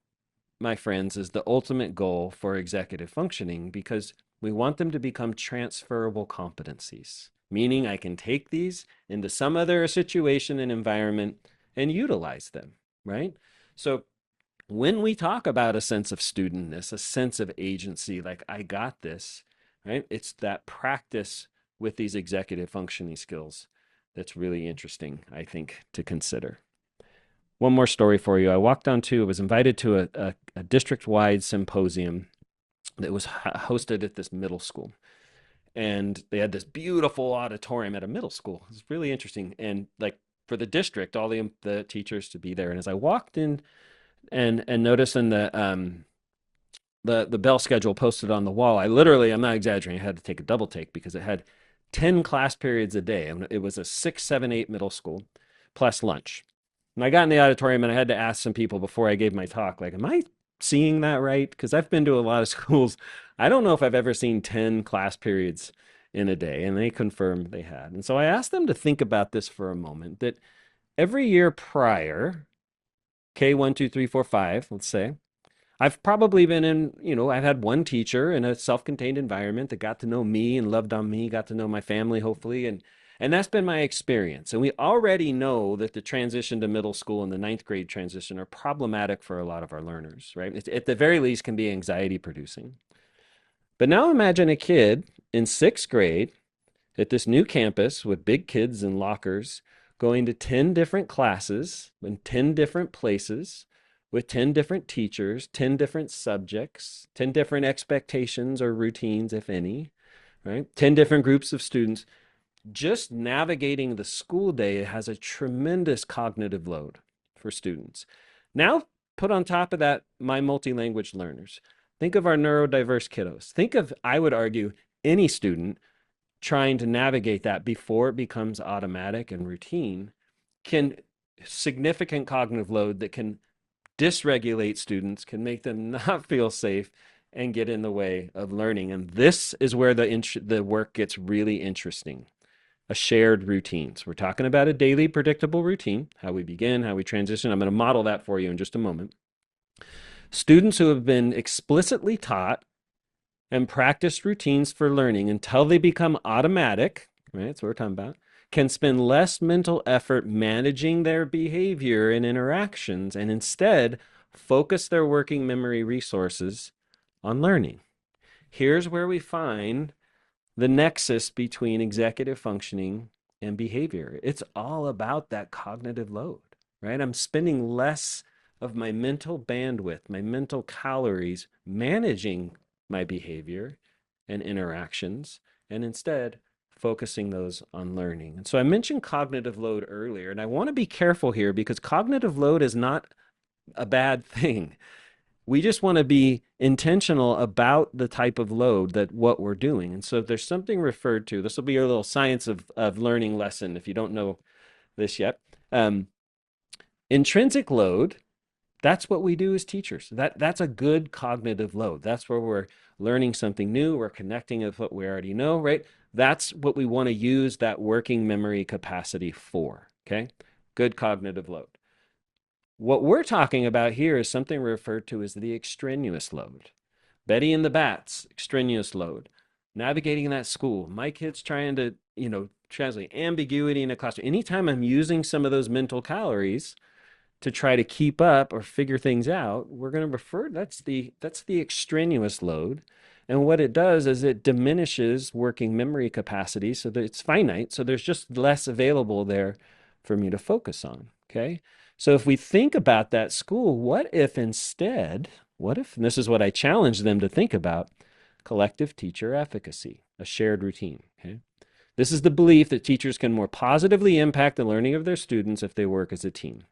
my friends, is the ultimate goal for executive functioning, because we want them to become transferable competencies, meaning I can take these into some other situation and environment and utilize them, right? So when we talk about a sense of studentness, a sense of agency, like I got this, right? It's that practice with these executive functioning skills that's really interesting, I think, to consider. One more story for you. I was invited to a district-wide symposium that was hosted at this middle school. And they had this beautiful auditorium at a middle school. It's really interesting. And like for the district, all the teachers to be there. And as I walked in and noticed in the bell schedule posted on the wall, I'm not exaggerating, I had to take a double take because it had 10 class periods a day. And it was a 6, 7, 8 middle school plus lunch. And I got in the auditorium and I had to ask some people before I gave my talk, like, am I seeing that right? Because I've been to a lot of schools. I don't know if I've ever seen 10 class periods in a day. And they confirmed they had. And so I asked them to think about this for a moment, that every year prior, K1, 2, 3, 4, 5, let's say, I've probably been I've had one teacher in a self-contained environment that got to know me and loved on me, got to know my family, hopefully. And that's been my experience. And we already know that the transition to middle school and the ninth grade transition are problematic for a lot of our learners, right? It, at the very least, can be anxiety producing. But now imagine a kid in 6th grade at this new campus with big kids and lockers, going to 10 different classes in 10 different places with 10 different teachers, 10 different subjects, 10 different expectations or routines, if any, right? 10 different groups of students. Just navigating the school day has a tremendous cognitive load for students. Now, put on top of that my multi-language learners. Think of our neurodiverse kiddos. Think of, I would argue, any student trying to navigate that before it becomes automatic and routine can significant cognitive load that can dysregulate students, can make them not feel safe and get in the way of learning. And this is where the work gets really interesting. A shared routine. So we're talking about a daily predictable routine, how we begin, how we transition. I'm going to model that for you in just a moment. Students who have been explicitly taught and practiced routines for learning until they become automatic, right? That's what we're talking about, can spend less mental effort managing their behavior and interactions and instead focus their working memory resources on learning. Here's where we find the nexus between executive functioning and behavior. It's all about that cognitive load, right? I'm spending less of my mental bandwidth, my mental calories managing my behavior and interactions, and instead focusing those on learning. And so I mentioned cognitive load earlier, and I want to be careful here because cognitive load is not a bad thing. We just want to be intentional about the type of load that what we're doing. And so there's something referred to, this will be your little science of learning lesson if you don't know this yet. Intrinsic load That's what we do as teachers. That's a good cognitive load. That's where we're learning something new, we're connecting with what we already know, right? That's what we want to use that working memory capacity for, okay? Good cognitive load. What we're talking about here is something referred to as the extraneous load. Betty and the Bats, extraneous load. Navigating that school. My kid's trying to, translate ambiguity in a classroom. Anytime I'm using some of those mental calories to try to keep up or figure things out, we're going to refer that's the extraneous load. And what it does is it diminishes working memory capacity so that it's finite. So there's just less available there for me to focus on. Okay. So if we think about that school, what if instead, what if, and this is what I challenge them to think about, collective teacher efficacy, a shared routine. Okay. This is the belief that teachers can more positively impact the learning of their students if they work as a team.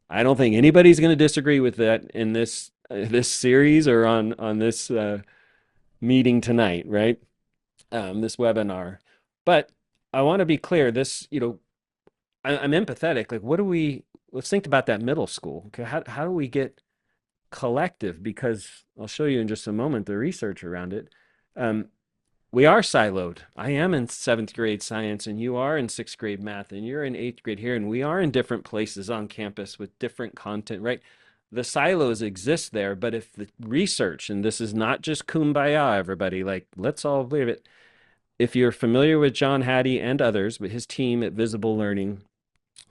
I don't think anybody's going to disagree with that in this series or on this meeting tonight, right? This webinar. But I want to be clear. I'm empathetic. Like, what do we? Let's think about that middle school. Okay, how do we get collective? Because I'll show you in just a moment the research around it. Um, we are siloed. I am in seventh grade science, and you are in sixth grade math, and you're in eighth grade here, and we are in different places on campus with different content, right? The silos exist there, but if the research, and this is not just kumbaya, everybody, like, let's all believe it. If you're familiar with John Hattie and others, but his team at Visible Learning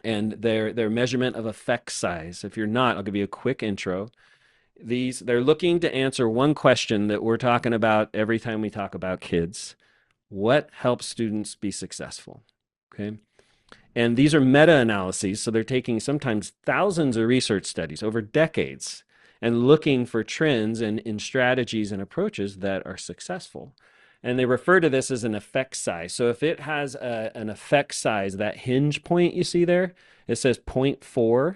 and their measurement of effect size, if you're not, I'll give you a quick intro. They're looking to answer one question that we're talking about every time we talk about kids. What helps students be successful? Okay. And these are meta analyses. So they're taking sometimes thousands of research studies over decades and looking for trends in strategies and approaches that are successful. And they refer to this as an effect size. So if it has an effect size, that hinge point you see there, it says 0.4.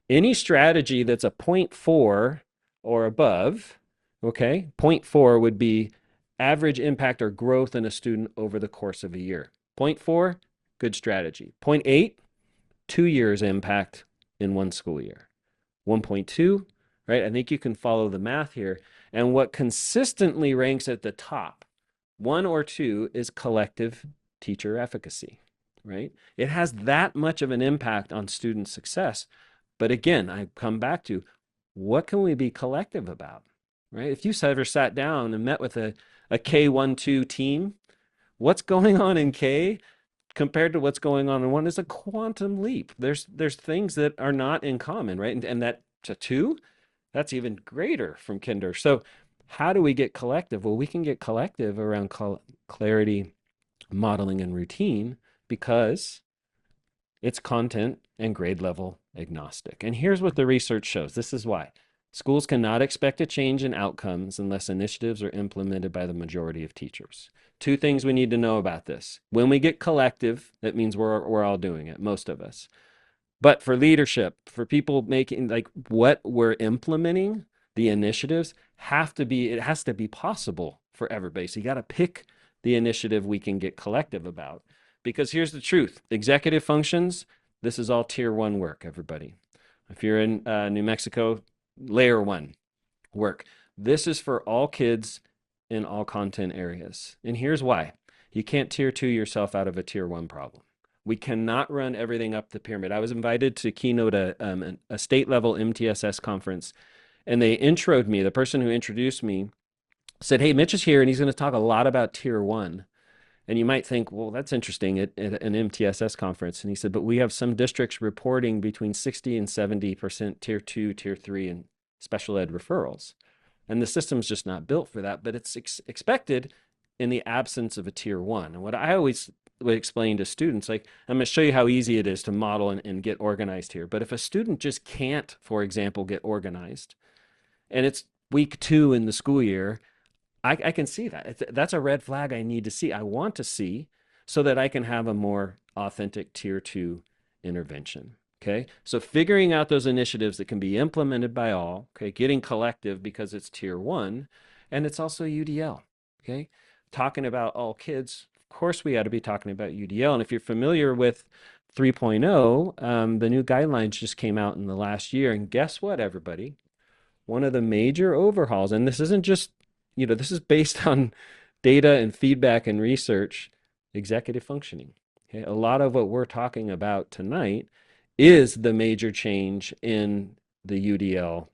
Any strategy that's a zero point 0.4 or above, okay, zero point 0.4 would be average impact or growth in a student over the course of a year. 0.4, good strategy. 0.8, 2 years impact in one school year. 1.2, right? I think you can follow the math here. And what consistently ranks at the top, 1 or 2, is collective teacher efficacy, right? It has that much of an impact on student success. But again, I come back to what can we be collective about, right? If you've ever sat down and met with a K12 team, what's going on in K compared to what's going on in one is a quantum leap. There's things that are not in common, right? And that to 2, that's even greater from kinder. So how do we get collective? Well, we can get collective around clarity, modeling, and routine because it's content and grade level agnostic. And here's what the research shows. This is why. Schools cannot expect a change in outcomes unless initiatives are implemented by the majority of teachers. 2 things we need to know about this. When we get collective, that means we're all doing it, most of us. But for leadership, for people making like what we're implementing, the initiatives it has to be possible for everybody. So you got to pick the initiative we can get collective about. Because here's the truth, executive functions, this is all tier 1 work, everybody. If you're in New Mexico, layer 1 work. This is for all kids in all content areas. And here's why. You can't tier 2 yourself out of a tier 1 problem. We cannot run everything up the pyramid. I was invited to keynote a state level MTSS conference, and they introed me. The person who introduced me said, "Hey, Mitch is here, and he's going to talk a lot about tier 1." And you might think, well, that's interesting at an MTSS conference. And he said, but we have some districts reporting between 60 and 70% tier 2, tier 3, and special ed referrals. And the system's just not built for that, but it's expected in the absence of a tier 1. And what I always would explain to students, like, I'm going to show you how easy it is to model and get organized here. But if a student just can't, for example, get organized, and it's week 2 in the school year, I can see that. That's a red flag I need to see. I want to see so that I can have a more authentic tier 2 intervention. Okay. So figuring out those initiatives that can be implemented by all, okay, getting collective because it's tier 1, and it's also UDL. Okay. Talking about all kids, of course we ought to be talking about UDL. And if you're familiar with 3.0, the new guidelines just came out in the last year. And guess what, everybody? One of the major overhauls, and this isn't just, this is based on data and feedback and research, executive functioning. Okay? A lot of what we're talking about tonight is the major change in the UDL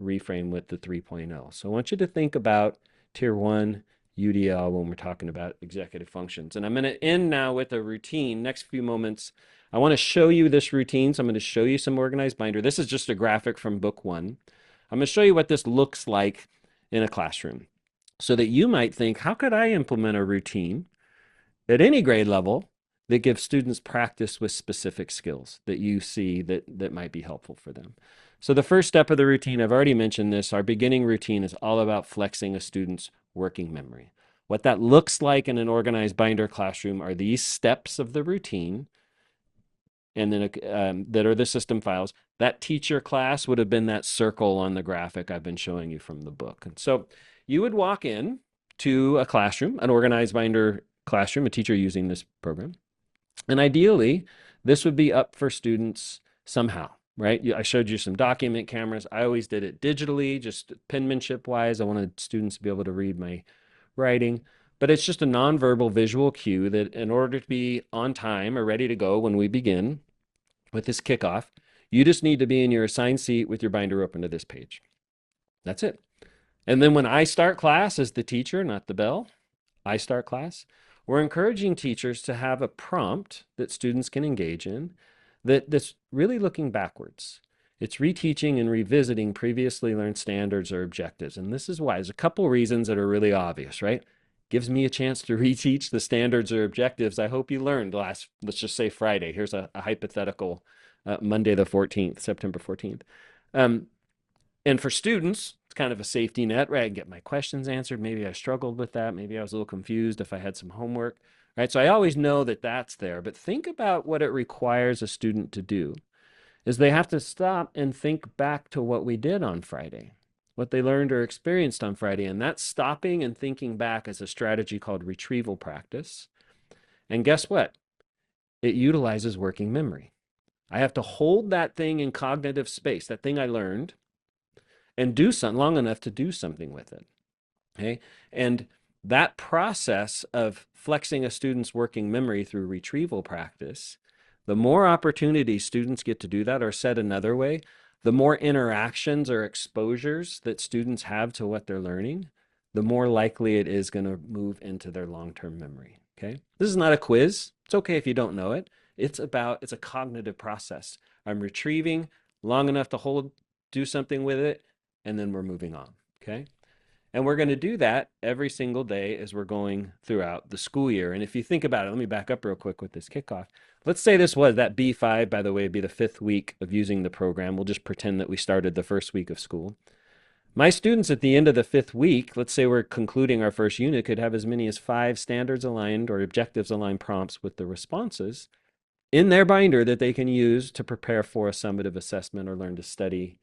reframe with the 3.0. So I want you to think about tier one UDL when we're talking about executive functions. And I'm going to end now with a routine. Next few moments, I want to show you this routine. So I'm going to show you some organized binder. This is just a graphic from book one. I'm going to show you what this looks like in a classroom so that you might think, how could I implement a routine at any grade level that gives students practice with specific skills that you see that might be helpful for them? So the first step of the routine, I've already mentioned this, our beginning routine is all about flexing a student's working memory. What that looks like in an organized binder classroom are these steps of the routine and then that are the system files. That teacher class would have been that circle on the graphic I've been showing you from the book. And so you would walk in to a classroom, an organized binder classroom, a teacher using this program. And ideally, this would be up for students somehow, right? I showed you some document cameras. I always did it digitally, just penmanship wise. I wanted students to be able to read my writing. But it's just a nonverbal visual cue that in order to be on time or ready to go when we begin with this kickoff, you just need to be in your assigned seat with your binder open to this page. That's it. And then when I start class as the teacher, not the bell, I start class, we're encouraging teachers to have a prompt that students can engage in that's really looking backwards. It's reteaching and revisiting previously learned standards or objectives. And this is why. There's a couple reasons that are really obvious, right? Gives me a chance to reteach the standards or objectives I hope you learned last, let's just say Friday. Here's a hypothetical Monday the 14th, September 14th. And for students, it's kind of a safety net, right? I can get my questions answered. Maybe I struggled with that. Maybe I was a little confused if I had some homework, right? So I always know that that's there. But think about what it requires a student to do is they have to stop and think back to what we did on Friday, what they learned or experienced on Friday. And that stopping and thinking back is a strategy called retrieval practice. And guess what? It utilizes working memory. I have to hold that thing in cognitive space, that thing I learned, and do something long enough to do something with it. Okay. And that process of flexing a student's working memory through retrieval practice, the more opportunities students get to do that, or said another way, the more interactions or exposures that students have to what they're learning, the more likely it is going to move into their long-term memory. Okay. This is not a quiz. It's okay if you don't know it. It's a cognitive process. I'm retrieving long enough to do something with it, and then we're moving on. Okay. And we're going to do that every single day as we're going throughout the school year. And if you think about it, let me back up real quick with this kickoff. Let's say this was that B5, by the way, would be the 5th week of using the program. We'll just pretend that we started the first week of school. My students at the end of the 5th week, let's say we're concluding our first unit, could have as many as 5 standards aligned or objectives aligned prompts with the responses in their binder that they can use to prepare for a summative assessment or learn to study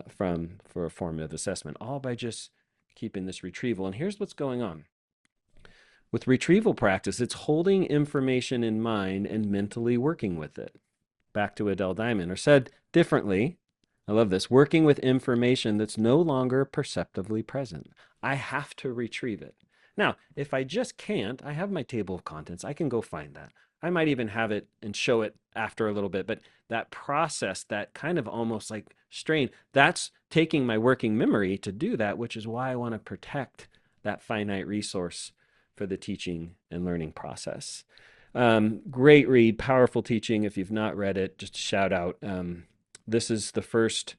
for a formative assessment, all by just keeping this retrieval. And here's what's going on. With retrieval practice, it's holding information in mind and mentally working with it. Back to Adele Diamond, or said differently, I love this, working with information that's no longer perceptively present. I have to retrieve it. Now, if I just can't, I have my table of contents. I can go find that. I might even have it and show it after a little bit, but that process, that kind of almost like strain, that's taking my working memory to do that, which is why I want to protect that finite resource for the teaching and learning process. Great read, powerful teaching. If you've not read it, just a shout out. This is the first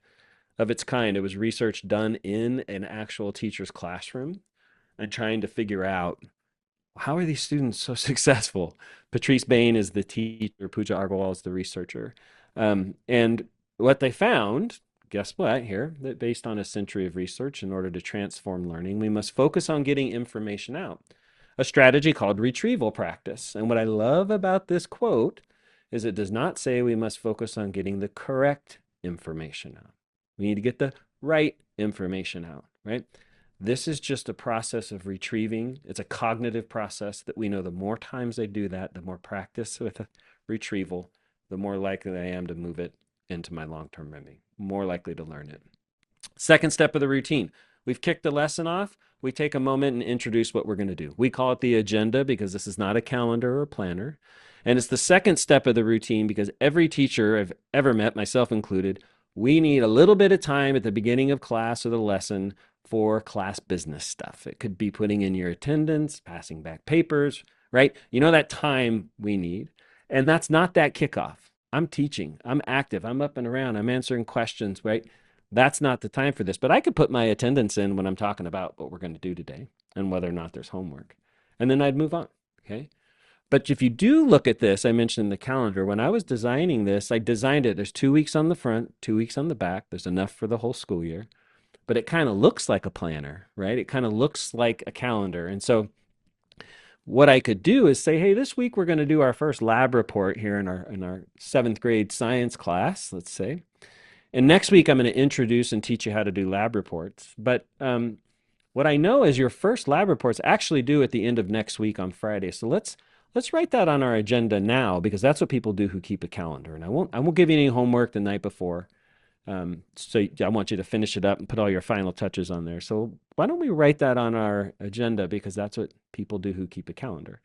of its kind. It was research done in an actual teacher's classroom and trying to figure out how are these students so successful? Patrice Bain is the teacher, Pooja Agarwal is the researcher. And what they found, guess what here, that based on a century of research, in order to transform learning, we must focus on getting information out. A strategy called retrieval practice. And what I love about this quote is it does not say we must focus on getting the correct information out. We need to get the right information out, right? This is just a process of retrieving. It's a cognitive process that we know the more times they do that, the more practice with retrieval, the more likely I am to move it into my long-term memory, more likely to learn it. Second step of the routine, we've kicked the lesson off. We take a moment and introduce what we're going to do. We call it the agenda because this is not a calendar or a planner. And it's the second step of the routine because every teacher I've ever met, myself included, we need a little bit of time at the beginning of class or the lesson for class business stuff. It could be putting in your attendance, passing back papers, right? You know that time we need. And that's not that kickoff. I'm teaching, I'm active, I'm up and around, I'm answering questions, right? That's not the time for this. But I could put my attendance in when I'm talking about what we're going to do today and whether or not there's homework. And then I'd move on. Okay. But if you do look at this, I mentioned in the calendar, when I was designing this, I designed it. There's 2 weeks on the front, 2 weeks on the back. There's enough for the whole school year. But it kind of looks like a planner, right? It kind of looks like a calendar. And so what I could do is say, hey, this week we're going to do our first lab report here in our seventh grade science class, let's say. And next week, I'm going to introduce and teach you how to do lab reports. But what I know is your first lab reports actually due at the end of next week on Friday. So let's write that on our agenda now because that's what people do who keep a calendar. And I won't give you any homework the night before. So I want you to finish it up and put all your final touches on there. So why don't we write that on our agenda because that's what people do who keep a calendar,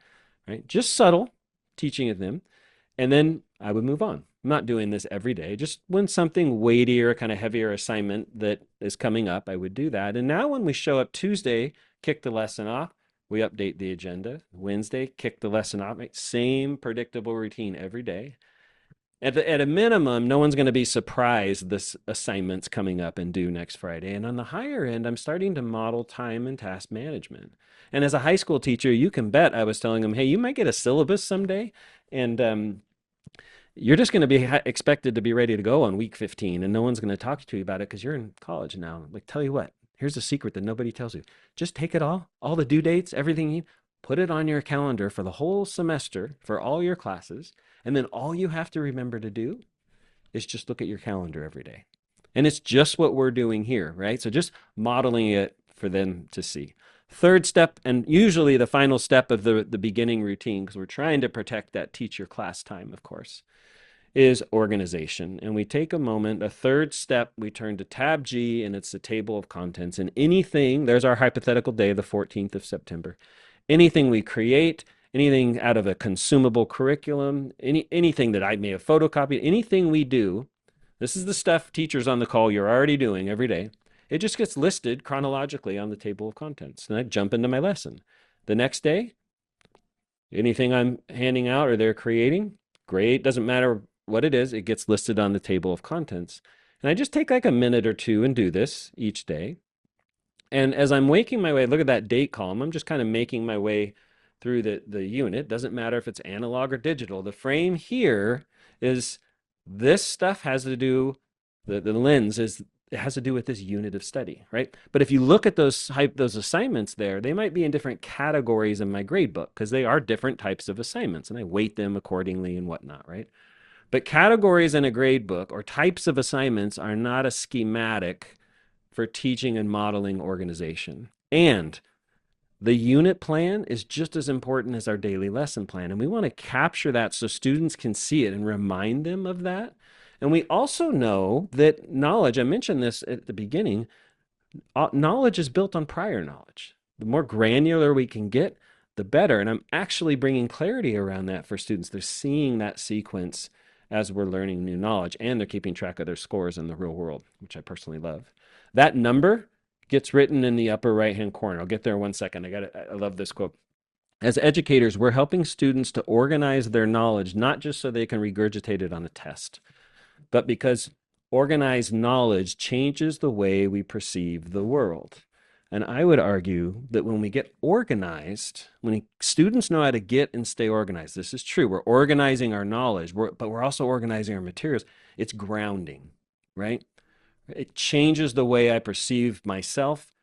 right? Just subtle teaching of them. And then I would move on. I'm not doing this every day. Just when something weightier, kind of heavier assignment that is coming up, I would do that. And now when we show up Tuesday, kick the lesson off, we update the agenda. Wednesday, kick the lesson off. Right? Same predictable routine every day. At a minimum, no one's going to be surprised this assignment's coming up and due next Friday. And on the higher end, I'm starting to model time and task management. And as a high school teacher, you can bet I was telling them, hey, you might get a syllabus someday. And you're just going to be expected to be ready to go on week 15 and no one's going to talk to you about it because you're in college now. Like, tell you what, here's a secret that nobody tells you. Just take it all the due dates, everything you put it on your calendar for the whole semester for all your classes. And then all you have to remember to do is just look at your calendar every day. And it's just what we're doing here, right? So just modeling it for them to see. Third step, and usually the final step of the beginning routine, because we're trying to protect that teacher class time, of course, is organization. And we take a moment, a third step, we turn to tab G, and it's the table of contents. And anything, there's our hypothetical day, the 14th of September. Anything we create, anything out of a consumable curriculum, anything that I may have photocopied, anything we do, this is the stuff teachers on the call you're already doing every day. It just gets listed chronologically on the table of contents. And I jump into my lesson. The next day, anything I'm handing out or they're creating, great. Doesn't matter what it is, it gets listed on the table of contents. And I just take like a minute or two and do this each day. And as I'm making my way, look at that date column, I'm just kind of making my way through the unit. Doesn't matter if it's analog or digital. The frame here is this stuff has to do, the lens is, it has to do with this unit of study, right? But if you look at those assignments there, they might be in different categories in my grade book because they are different types of assignments and I weight them accordingly and whatnot, right? But categories in a grade book or types of assignments are not a schematic for teaching and modeling organization. And the unit plan is just as important as our daily lesson plan. And we want to capture that so students can see it and remind them of that. And we also know that knowledge, I mentioned this at the beginning, knowledge is built on prior knowledge. The more granular we can get, the better. And I'm actually bringing clarity around that for students. They're seeing that sequence as we're learning new knowledge, and they're keeping track of their scores in the real world, which I personally love. That number gets written in the upper right-hand corner. I'll get there in 1 second. I love this quote. As educators, we're helping students to organize their knowledge, not just so they can regurgitate it on a test, but because organized knowledge changes the way we perceive the world. And I would argue that when we get organized, when students know how to get and stay organized, this is true. We're organizing our knowledge, but we're also organizing our materials. It's grounding, right? It changes the way I perceive myself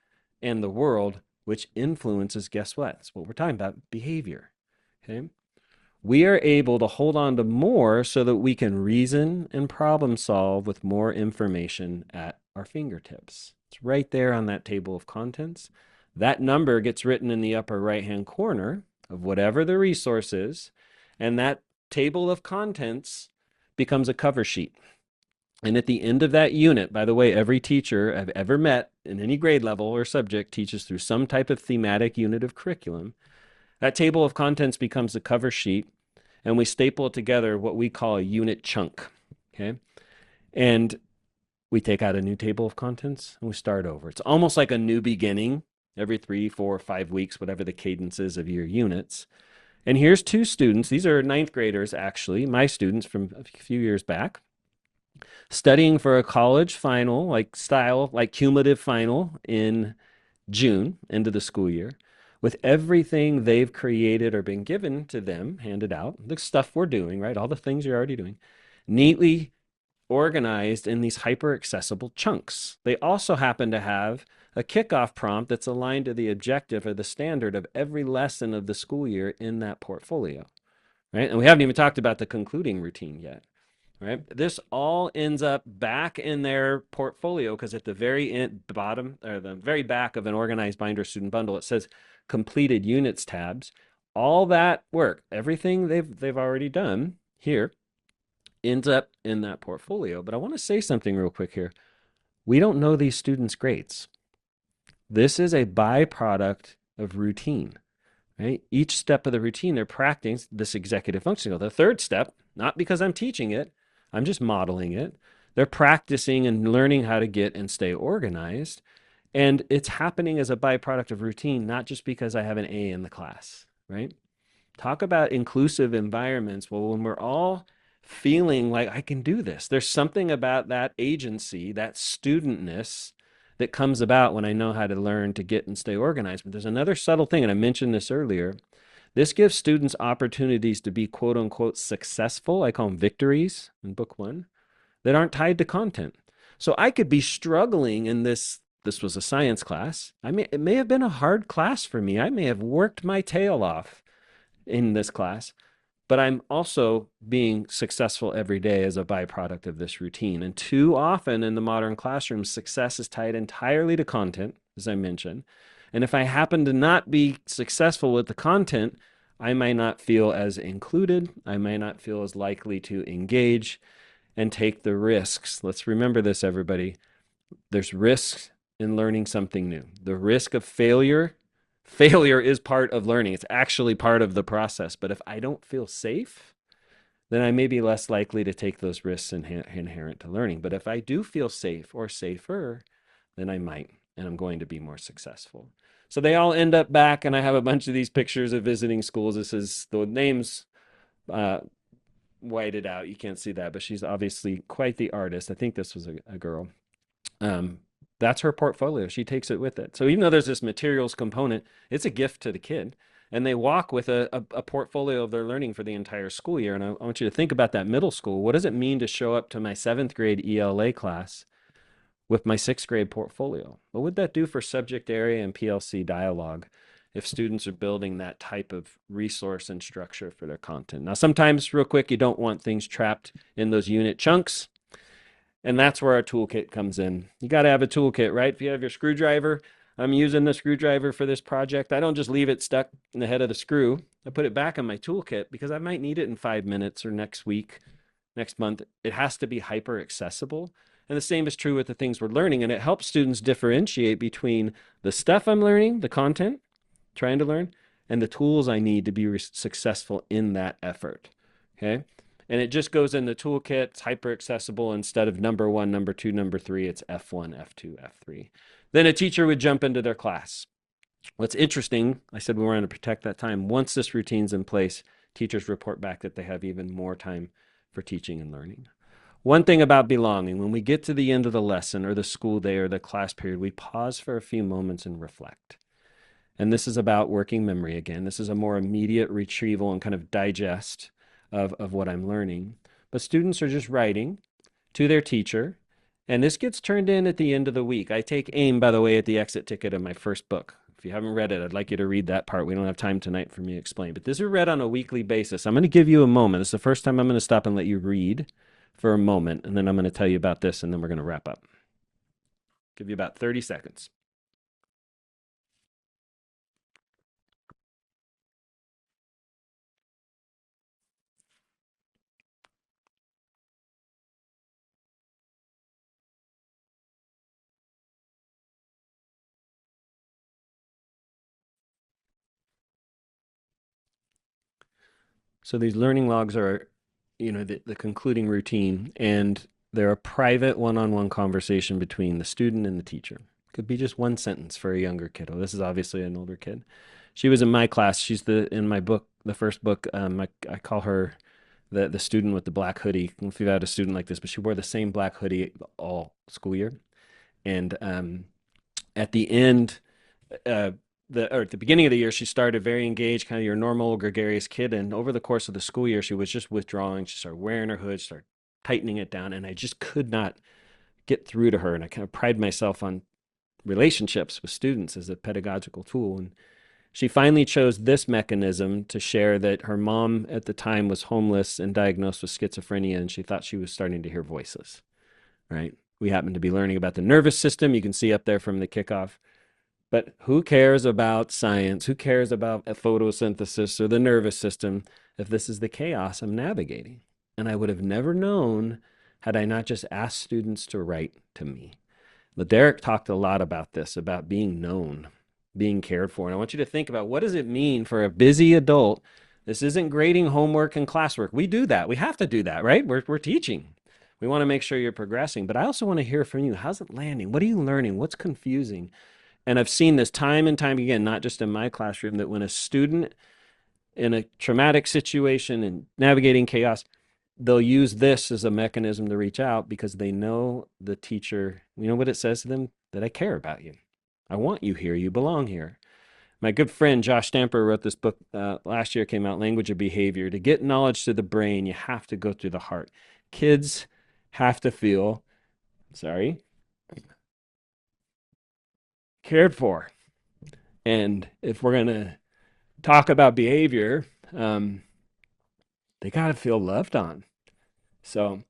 and the world, which influences, guess what? That's what we're talking about, behavior. Okay. We are able to hold on to more so that we can reason and problem solve with more information at our fingertips. It's right there on that table of contents. That number gets written in the upper right-hand corner of whatever the resource is, and that table of contents becomes a cover sheet. And at the end of that unit, by the way, every teacher I've ever met in any grade level or subject teaches through some type of thematic unit of curriculum. That table of contents becomes the cover sheet, and we staple it together what we call a unit chunk. Okay. And we take out a new table of contents and we start over. It's almost like a new beginning every 3, 4, 5 weeks, whatever the cadence is of your units. And here's two students. These are ninth graders, actually, my students from a few years back, studying for a college final, like style, like cumulative final in June, end of the school year, with everything they've created or been given to them, handed out, the stuff we're doing, right? All the things you're already doing, neatly organized in these hyper accessible chunks. They also happen to have a kickoff prompt that's aligned to the objective or the standard of every lesson of the school year in that portfolio, right? And we haven't even talked about the concluding routine yet, right? This all ends up back in their portfolio because at the very bottom or the very back of an organized binder student bundle, it says completed units tabs. All that work, everything they've already done here ends up in that portfolio. But I want to say something real quick here. We don't know these students' grades. This is a byproduct of routine, right? Each step of the routine, they're practicing this executive functioning. The third step, not because I'm teaching it, I'm just modeling it. They're practicing and learning how to get and stay organized. And it's happening as a byproduct of routine, not just because I have an A in the class, right? Talk about inclusive environments. Well, when we're all feeling like I can do this, there's something about that agency, that studentness that comes about when I know how to learn to get and stay organized. But there's another subtle thing, and I mentioned this earlier. This gives students opportunities to be quote unquote successful. I call them victories in book one that aren't tied to content. So I could be struggling in this. This was a science class. It may have been a hard class for me. I may have worked my tail off in this class, but I'm also being successful every day as a byproduct of this routine. And too often in the modern classroom, success is tied entirely to content, as I mentioned. And if I happen to not be successful with the content, I might not feel as included. I might not feel as likely to engage and take the risks. Let's remember this, everybody. There's risks in learning something new. The risk of failure is part of learning. It's actually part of the process. But if I don't feel safe, then I may be less likely to take those risks inherent to learning. But if I do feel safe or safer, then I might, and I'm going to be more successful. So they all end up back, and I have a bunch of these pictures of visiting schools. This is the names uh, whited out. You can't see that, but she's obviously quite the artist. I think this was a girl. Um, that's her portfolio. She takes it with it. So even though there's this materials component, it's a gift to the kid. And they walk with a portfolio of their learning for the entire school year. And I want you to think about that middle school. What does it mean to show up to my seventh grade ELA class with my sixth grade portfolio? What would that do for subject area and PLC dialogue if students are building that type of resource and structure for their content? Now, sometimes, real quick, you don't want things trapped in those unit chunks. And that's where our toolkit comes in. You got to have a toolkit, right? If you have your screwdriver, I'm using the screwdriver for this project. I don't just leave it stuck in the head of the screw. I put it back in my toolkit because I might need it in 5 minutes or next week, next month. It has to be hyper accessible. And the same is true with the things we're learning. And it helps students differentiate between the stuff I'm learning, the content, trying to learn, and the tools I need to be successful in that effort. Okay. And it just goes in the toolkit. It's hyper accessible. Instead of number one, number two, number three, it's F1, F2, F3. Then a teacher would jump into their class. What's interesting, I said we wanted to protect that time. Once this routine's in place, teachers report back that they have even more time for teaching and learning. One thing about belonging, when we get to the end of the lesson or the school day or the class period, we pause for a few moments and reflect. And this is about working memory again. This is a more immediate retrieval and kind of digest of what I'm learning. But students are just writing to their teacher, and this gets turned in at the end of the week. I take aim, by the way, at the exit ticket of my first book. If you haven't read it, I'd like you to read that part. We don't have time tonight for me to explain, but this is read on a weekly basis. I'm going to give you a moment. It's the first time I'm going to stop and let you read for a moment, and then I'm going to tell you about this, and then we're going to wrap up. Give you about 30 seconds. So these learning logs are, the concluding routine, and they're a private one-on-one conversation between the student and the teacher. Could be just one sentence for a younger kiddo. This is obviously an older kid. She was in my class. She's in my book, the first book. I call her the student with the black hoodie. I don't know if you've had a student like this, but she wore the same black hoodie all school year. And at the end, uh, or at the beginning of the year, she started very engaged, kind of your normal gregarious kid. And over the course of the school year, she was just withdrawing. She started wearing her hood, started tightening it down, and I just could not get through to her. And I kind of pride myself on relationships with students as a pedagogical tool. And she finally chose this mechanism to share that her mom at the time was homeless and diagnosed with schizophrenia, and she thought she was starting to hear voices, right? We happened to be learning about the nervous system. You can see up there from the kickoff. But who cares about science? Who cares about photosynthesis or the nervous system if this is the chaos I'm navigating? And I would have never known had I not just asked students to write to me. Derek talked a lot about this, about being known, being cared for. And I want you to think about, what does it mean for a busy adult? This isn't grading homework and classwork. We do that. We have to do that, right? We're teaching. We want to make sure you're progressing. But I also want to hear from you. How's it landing? What are you learning? What's confusing? And I've seen this time and time again, not just in my classroom, that when a student in a traumatic situation and navigating chaos, they'll use this as a mechanism to reach out because they know the teacher, you know what it says to them? That I care about you. I want you here. You belong here. My good friend Josh Stamper wrote this book last year, came out, Language of Behavior. To get knowledge to the brain, you have to go through the heart. Kids have to feel, sorry, cared for. And if we're going to talk about behavior, they got to feel loved on. So,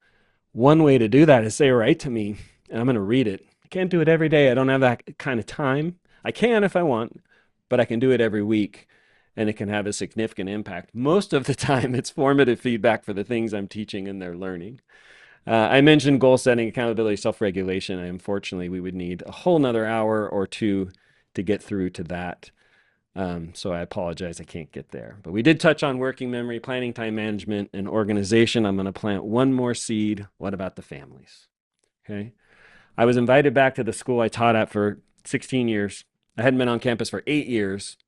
one way to do that is say, write to me, and I'm going to read it. I can't do it every day. I don't have that kind of time. I can if I want, but I can do it every week, and it can have a significant impact. Most of the time, it's formative feedback for the things I'm teaching and they're learning. I mentioned goal setting, accountability, self regulation. Unfortunately, we would need a whole nother hour or two to get through to that. So I apologize, I can't get there. But we did touch on working memory, planning, time management, and organization. I'm going to plant one more seed. What about the families? Okay. I was invited back to the school I taught at for 16 years. I hadn't been on campus for 8 years.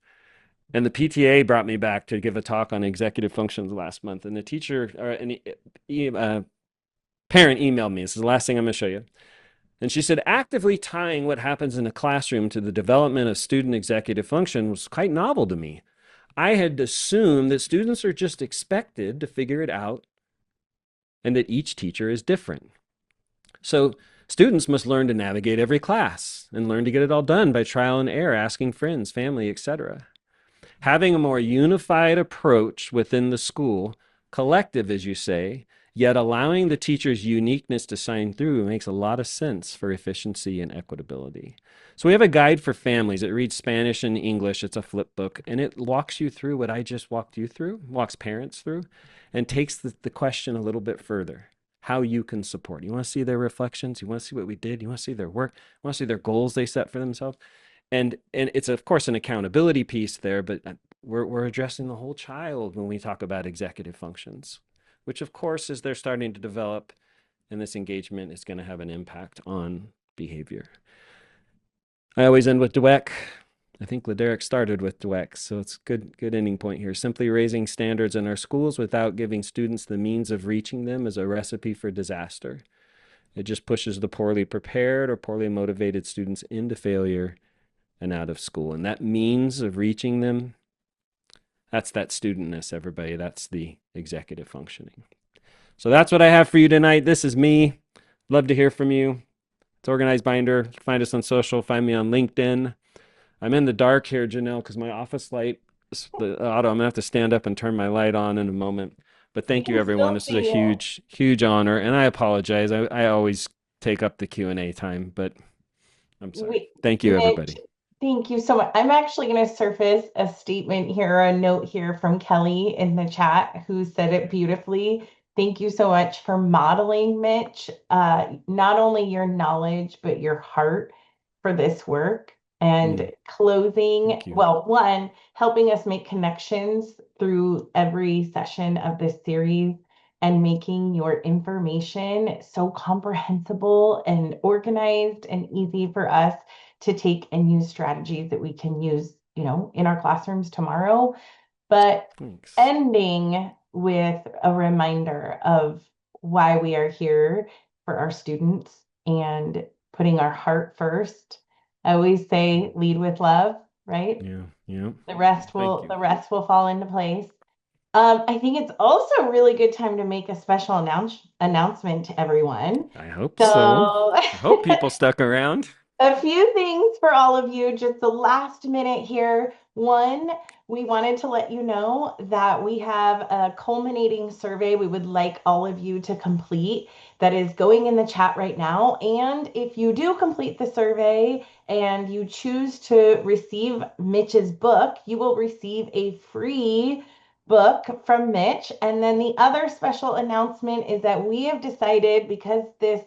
And the PTA brought me back to give a talk on executive functions last month. And the teacher, or an parent emailed me. This is the last thing I'm going to show you. And she said, actively tying what happens in a classroom to the development of student executive function was quite novel to me. I had assumed that students are just expected to figure it out and that each teacher is different. So students must learn to navigate every class and learn to get it all done by trial and error, asking friends, family, etc. Having a more unified approach within the school, collective, as you say, yet allowing the teacher's uniqueness to shine through makes a lot of sense for efficiency and equitability. So we have a guide for families. It reads Spanish and English. It's a flip book, and it walks you through what I just walked you through, walks parents through, and takes the question a little bit further. How you can support. You want to see their reflections? You want to see what we did? You want to see their work? You want to see their goals they set for themselves? And it's of course an accountability piece there, but we're addressing the whole child when we talk about executive functions, which of course, as they're starting to develop, and this engagement is going to have an impact on behavior. I always end with Dweck. I think Laderick started with Dweck, so it's good ending point here. Simply raising standards in our schools without giving students the means of reaching them is a recipe for disaster. It just pushes the poorly prepared or poorly motivated students into failure and out of school. And that means of reaching them, that's that studentness, everybody. That's the executive functioning. So that's what I have for you tonight. This is me. Love to hear from you. It's Organized Binder. Find us on social. Find me on LinkedIn. I'm in the dark here, Janelle, because my office light, the auto, I'm going to have to stand up and turn my light on in a moment. But We thank you, can everyone. still This is a see you. huge honor. And I apologize. I always take up the Q&A time, but I'm sorry. Thank you, Mitch, everybody. thank you so much. I'm actually going to surface a statement here, a note here from Kelly in the chat who said it beautifully. Thank you so much for modeling, Mitch, not only your knowledge, but your heart for this work. Mm, and closing, thank you. well, one, helping us make connections through every session of this series and making your information so comprehensible and organized and easy for us to take and use strategies that we can use, in our classrooms tomorrow, but Thanks. ending with a reminder of why we are here for our students and putting our heart first. I always say lead with love, right? Yeah, yeah. The rest Thank will you. the rest will fall into place. I think it's also a really good time to make a special announcement to everyone. I hope so. So I hope people stuck around. a few things for all of you, just the last minute here. One, we wanted to let you know that we have a culminating survey we would like all of you to complete that is going in the chat right now. And if you do complete the survey and you choose to receive Mitch's book, you will receive a free book from Mitch. And then the other special announcement is that we have decided, because this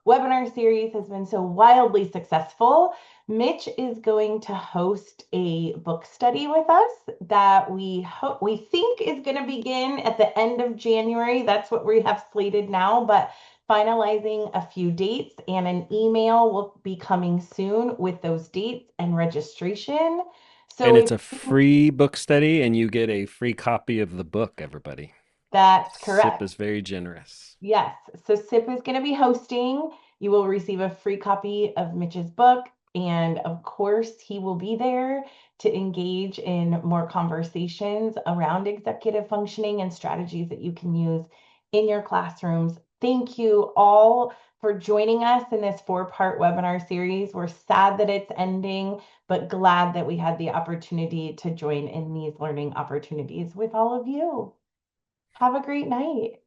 webinar series has been so wildly successful, Mitch is going to host a book study with us that we think is going to begin at the end of January. That's what we have slated now, but finalizing a few dates, and an email will be coming soon with those dates and registration. So And if it's a free book study, and you get a free copy of the book, everybody. that's SIP correct. is very generous. Yes. So SIP is going to be hosting. You will receive a free copy of Mitch's book. And of course, he will be there to engage in more conversations around executive functioning and strategies that you can use in your classrooms. Thank you all for joining us in this 4-part webinar series. We're sad that it's ending, but glad that we had the opportunity to join in these learning opportunities with all of you. Have a great night.